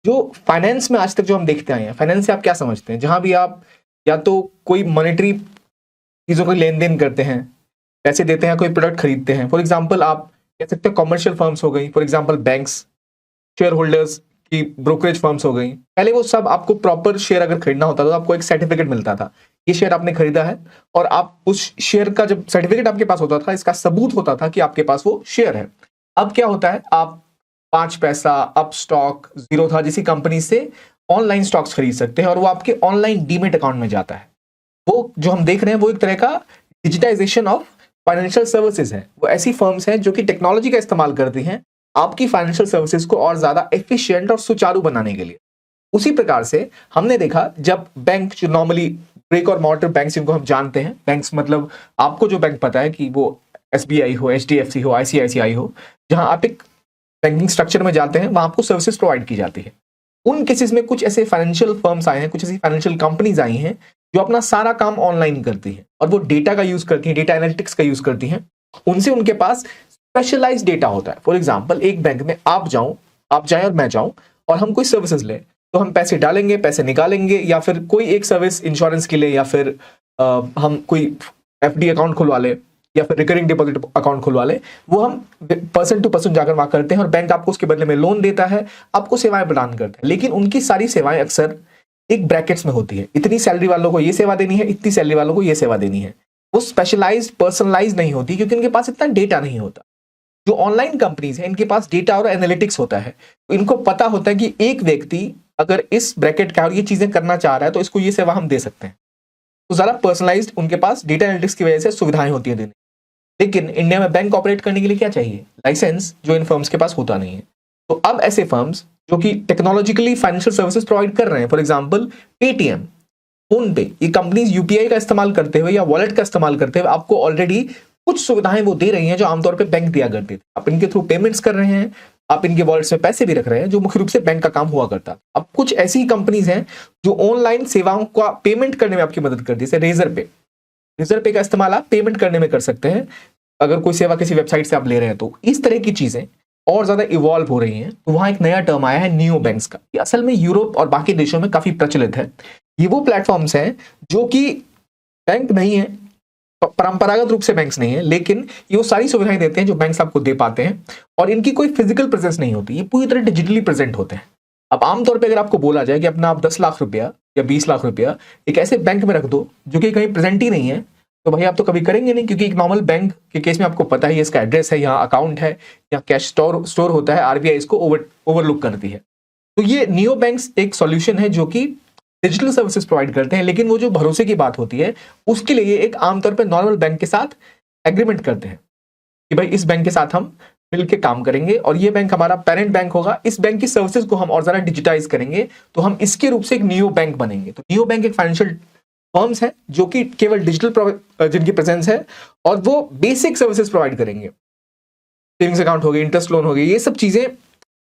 जो फाइनेंस में आज तक जो हम देखते आए हैं। फाइनेंस से आप क्या समझते हैं? जहां भी आप या तो कोई मॉनेटरी चीजों का लेन देन करते हैं, पैसे देते हैं, कोई प्रोडक्ट खरीदते हैं। फॉर एग्जाम्पल आप कह सकते हैं कॉमर्शियल फर्म्स हो गई, for example banks, share holders की ब्रोकरेज फर्म्स हो गई। पहले वो सब आपको प्रॉपर शेयर अगर खरीदना होता था तो आपको एक सर्टिफिकेट मिलता था, ये शेयर आपने खरीदा है, और आप उस शेयर का जब सर्टिफिकेट आपके पास होता था, इसका सबूत होता था कि आपके पास वो शेयर है। अब क्या होता है, आप 5 पैसा, अप स्टॉक, जीरो था जैसी कंपनी से ऑनलाइन स्टॉक्स खरीद सकते हैं और वो आपके ऑनलाइन डीमेट अकाउंट में जाता है। वो जो हम देख रहे हैं वो एक तरह का डिजिटाइजेशन ऑफ फाइनेंशियल सर्विसेज है। वो ऐसी फर्म्स हैं जो कि टेक्नोलॉजी का इस्तेमाल करती हैं आपकी फाइनेंशियल सर्विसेज को और ज्यादा एफिशिएंट और सुचारू बनाने के लिए। उसी प्रकार से हमने देखा जब बैंक जो नॉर्मली ब्रिक और मॉर्टर बैंक्स जिनको हम जानते हैं, बैंक्स मतलब आपको जो बैंक पता है कि वो SBI हो, HDFC हो, ICICI हो, जहां आप एक बैंकिंग स्ट्रक्चर में जाते हैं वहां आपको सर्विसेज प्रोवाइड की जाती है। उन केसेस में कुछ ऐसे फाइनेंशियल फर्म्स आए हैं, कुछ ऐसी फाइनेंशियल कंपनीज आई हैं जो अपना सारा काम ऑनलाइन करती हैं और वो डेटा का यूज करती हैं, डेटा एनालिटिक्स का यूज करती हैं। उनसे उनके पास स्पेशलाइज्ड डेटा होता है। फॉर एग्जांपल एक बैंक में आप जाएं और मैं जाऊं और हम कोई सर्विसेज लें, तो हम पैसे डालेंगे, पैसे निकालेंगे, या फिर कोई एक सर्विस इंश्योरेंस के लिए, या फिर हम कोई FD अकाउंट खुलवा ले, या फिर रिकरिंग डिपॉजिट अकाउंट खुलवा ले, वो हम पर्सन टू पर्सन जाकर वहां करते हैं और बैंक आपको उसके बदले में लोन देता है, आपको सेवाएं प्रदान करता है। लेकिन उनकी सारी सेवाएं अक्सर एक ब्रैकेट्स में होती है, इतनी सैलरी वालों को ये सेवा देनी है, इतनी सैलरी वालों को ये सेवा देनी है। वो स्पेशलाइज्ड, पर्सनलाइज नहीं होती क्योंकि इनके पास इतना डेटा नहीं होता। जो ऑनलाइन कंपनीज है इनके पास डेटा और एनालिटिक्स होता है, तो इनको पता होता है कि एक व्यक्ति अगर इस ब्रैकेट का और ये चीजें करना चाह रहा है तो इसको ये सेवा हम दे सकते हैं। तो ज्यादा पर्सनलाइज्ड उनके पास डेटा एनालिटिक्स की वजह से सुविधाएं होती है देने। लेकिन इंडिया में बैंक ऑपरेट करने के लिए क्या चाहिए? लाइसेंस, जो इन फर्म्स के पास होता नहीं है। तो अब ऐसे फर्म्स जो कि टेक्नोलॉजिकली फाइनेंशियल सर्विसेज प्रोवाइड कर रहे हैं, फॉर एग्जांपल पेटीएम, फोनपे, ये कंपनीज UPI का इस्तेमाल करते हुए या वॉलेट का इस्तेमाल करते हुए आपको ऑलरेडी कुछ सुविधाएं वो दे रही हैं जो आमतौर पे बैंक दिया करते थे। आप इनके थ्रू पेमेंट्स कर रहे हैं, आप इनके वॉलेट्स में पैसे भी रख रहे हैं, जो मुख्य रूप से बैंक का काम हुआ करता। अब कुछ ऐसी कंपनीज हैं जो ऑनलाइन सेवाओं का पेमेंट करने में आपकी मदद करती है, जैसे रेजर पे का इस्तेमाल आप पेमेंट करने में कर सकते हैं अगर कोई सेवा किसी वेबसाइट से आप ले रहे हैं। तो इस तरह की चीजें और ज्यादा इवॉल्व हो रही हैं। तो वहां एक नया टर्म आया है नियो बैंक्स का। ये असल में यूरोप और बाकी देशों में काफी प्रचलित है। ये वो प्लेटफॉर्म्स हैं जो कि बैंक नहीं है, परंपरागत रूप से बैंक्स नहीं है, लेकिन ये वो सारी सुविधाएं देते हैं जो बैंक्स आपको दे पाते हैं, और इनकी कोई फिजिकल प्रेजेंस नहीं होती, ये पूरी तरह डिजिटली प्रेजेंट होते हैं। अब आमतौर पे अगर आपको बोला जाए कि अपना आप 10 लाख रुपया या 20 लाख रुपया एक ऐसे बैंक में रख दो जो कि कहीं प्रेजेंट ही नहीं है, तो भाई आप तो कभी करेंगे नहीं, क्योंकि एक नॉर्मल बैंक के केस में आपको पता ही है इसका एड्रेस है, यहाँ अकाउंट है, यहाँ कैश स्टोर होता है, आरबीआई इसको ओवरलुक करती है। तो ये नियो बैंक्स एक सॉल्यूशन है जो कि डिजिटल सर्विसेज प्रोवाइड करते हैं, लेकिन वो जो भरोसे की बात होती है उसके लिए एक आमतौर पर नॉर्मल बैंक के साथ एग्रीमेंट करते हैं कि भाई इस बैंक के साथ हम मिलकर काम करेंगे और ये बैंक हमारा पेरेंट बैंक होगा, इस बैंक की सर्विसेज को हम और ज्यादा डिजिटाइज करेंगे, तो हम इसके रूप से एक नियो बैंक बनेंगे। तो नियो बैंक एक फाइनेंशियल फर्म्स है जो कि केवल डिजिटल जिनकी प्रेजेंस है, और वो बेसिक सर्विसेज प्रोवाइड करेंगे, सेविंग्स अकाउंट हो गए, इंटरेस्ट लोन हो गए, ये सब चीजें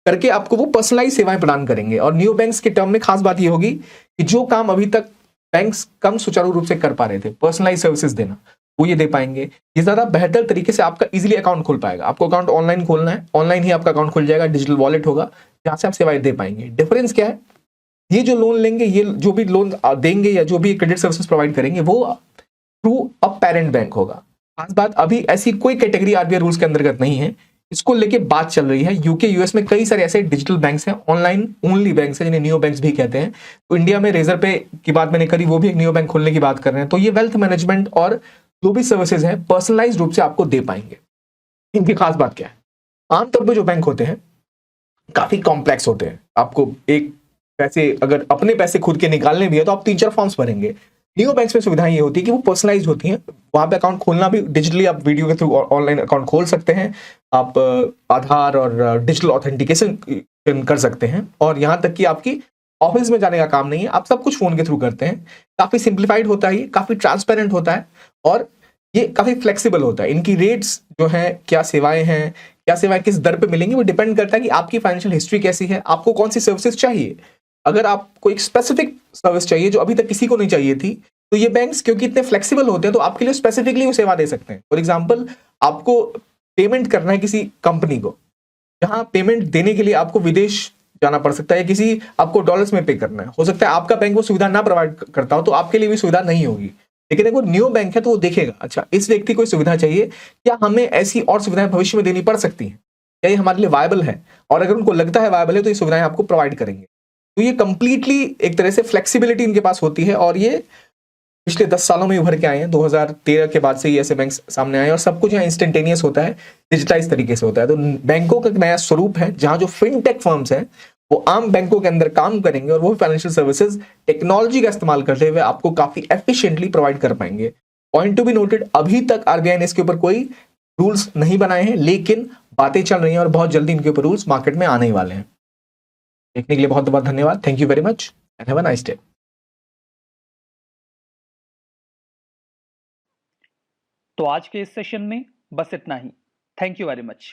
करके आपको वो पर्सनलाइज सेवाएं प्रदान करेंगे। और नियो बैंक्स के टर्म में खास बात ये होगी कि जो काम अभी तक बैंक्स कम सुचारू रूप से कर पा रहे थे, पर्सनलाइज सर्विसेज देना, वो ये दे पाएंगे। ये ज्यादा बेहतर तरीके से आपका इजीली अकाउंट खोल पाएगा। आपको अकाउंट ऑनलाइन खोलना है, ऑनलाइन ही आपका अकाउंट खुल जाएगा, डिजिटल वॉलेट होगा जहां से आप सेवाएं दे पाएंगे। डिफरेंस क्या है, ये जो लोन लेंगे, ये जो भी लोन देंगे या जो भी क्रेडिट सर्विसेज प्रोवाइड करेंगे वो थ्रू अ पेरेंट बैंक होगा। खास बात, अभी ऐसी कोई कैटेगरी आरबीआई रूल्स के अंतर्गत नहीं है, इसको लेके बात चल रही है। यूके यूएस में कई सारे ऐसे डिजिटल बैंक्स हैं, ऑनलाइन ओनली बैंक्स हैं, जिन्हें नियो बैंक्स भी कहते हैं। तो इंडिया में रेजर पे की बात मैंने करी, वो भी एक नियो बैंक खोलने की बात कर रहे हैं। तो ये वेल्थ मैनेजमेंट और जो भी सर्विसेज हैं पर्सनलाइज रूप से आपको दे पाएंगे। इनकी खास बात क्या है, आमतौर पर जो बैंक होते हैं काफी कॉम्प्लेक्स होते हैं। आपको एक पैसे, अगर अपने पैसे खुद के निकालने भी है तो आप 3-4 फॉर्म्स भरेंगे। नियो बैंक्स में सुविधाएं ये होती है कि वो पर्सनलाइज होती हैं, वहां पे अकाउंट खोलना भी डिजिटली, आप वीडियो के थ्रू ऑनलाइन अकाउंट खोल सकते हैं, आप आधार और डिजिटल ऑथेंटिकेशन कर सकते हैं, और यहां तक कि आपकी ऑफिस में जाने का काम नहीं है, आप सब कुछ फोन के थ्रू करते हैं। काफी सिंप्लीफाइड होता है, काफी ट्रांसपेरेंट होता है, और ये काफी फ्लेक्सिबल होता है। इनकी रेट्स जो है, क्या सेवाएं हैं, क्या सेवाएं किस दर पे मिलेंगी, वो डिपेंड करता है कि आपकी फाइनेंशियल हिस्ट्री कैसी है, आपको कौन सी सर्विसेज चाहिए। अगर आपको एक स्पेसिफिक सर्विस चाहिए जो अभी तक किसी को नहीं चाहिए थी, तो ये बैंक्स क्योंकि इतने फ्लेक्सिबल होते हैं तो आपके लिए स्पेसिफिकली वो सेवा दे सकते हैं। फॉर एग्जांपल, आपको पेमेंट करना है किसी कंपनी को, जहां पेमेंट देने के लिए आपको विदेश जाना पड़ सकता है, या किसी आपको डॉलर्स में पे करना है, हो सकता है आपका बैंक वो सुविधा ना प्रोवाइड करता हो, तो आपके लिए भी सुविधा नहीं होगी। लेकिन अगर वो नियो बैंक है तो वो देखेगा, अच्छा इस व्यक्ति को सुविधा चाहिए, क्या हमें ऐसी और सुविधाएं भविष्य में देनी पड़ सकती हैं, क्या ये हमारे लिए वायबल है, और अगर उनको लगता है वायबल है तो ये सुविधाएं आपको प्रोवाइड करेंगे। तो ये कंप्लीटली एक तरह से फ्लेक्सिबिलिटी इनके पास होती है, और ये पिछले 10 सालों में उभर के आए हैं। 2013 के बाद से ये ऐसे बैंक सामने आए, और सब कुछ यहाँ इंस्टेंटेनियस होता है, डिजिटाइज तरीके से होता है। तो बैंकों का एक नया स्वरूप है, जहां जो फिनटेक फर्म्स हैं वो आम बैंकों के अंदर काम करेंगे, और वो फाइनेंशियल सर्विसेज टेक्नोलॉजी का इस्तेमाल करते हुए आपको काफी एफिशिएंटली प्रोवाइड कर पाएंगे। पॉइंट टू बी नोटेड, अभी तक आरबीआई ने इसके ऊपर कोई रूल्स नहीं बनाए हैं, लेकिन बातें चल रही हैं और बहुत जल्दी इनके ऊपर रूल्स मार्केट में आने ही वाले हैं। देखने के लिए बहुत बहुत धन्यवाद। Thank you very much and have a nice day. तो आज के इस सेशन में बस इतना ही। Thank you very much.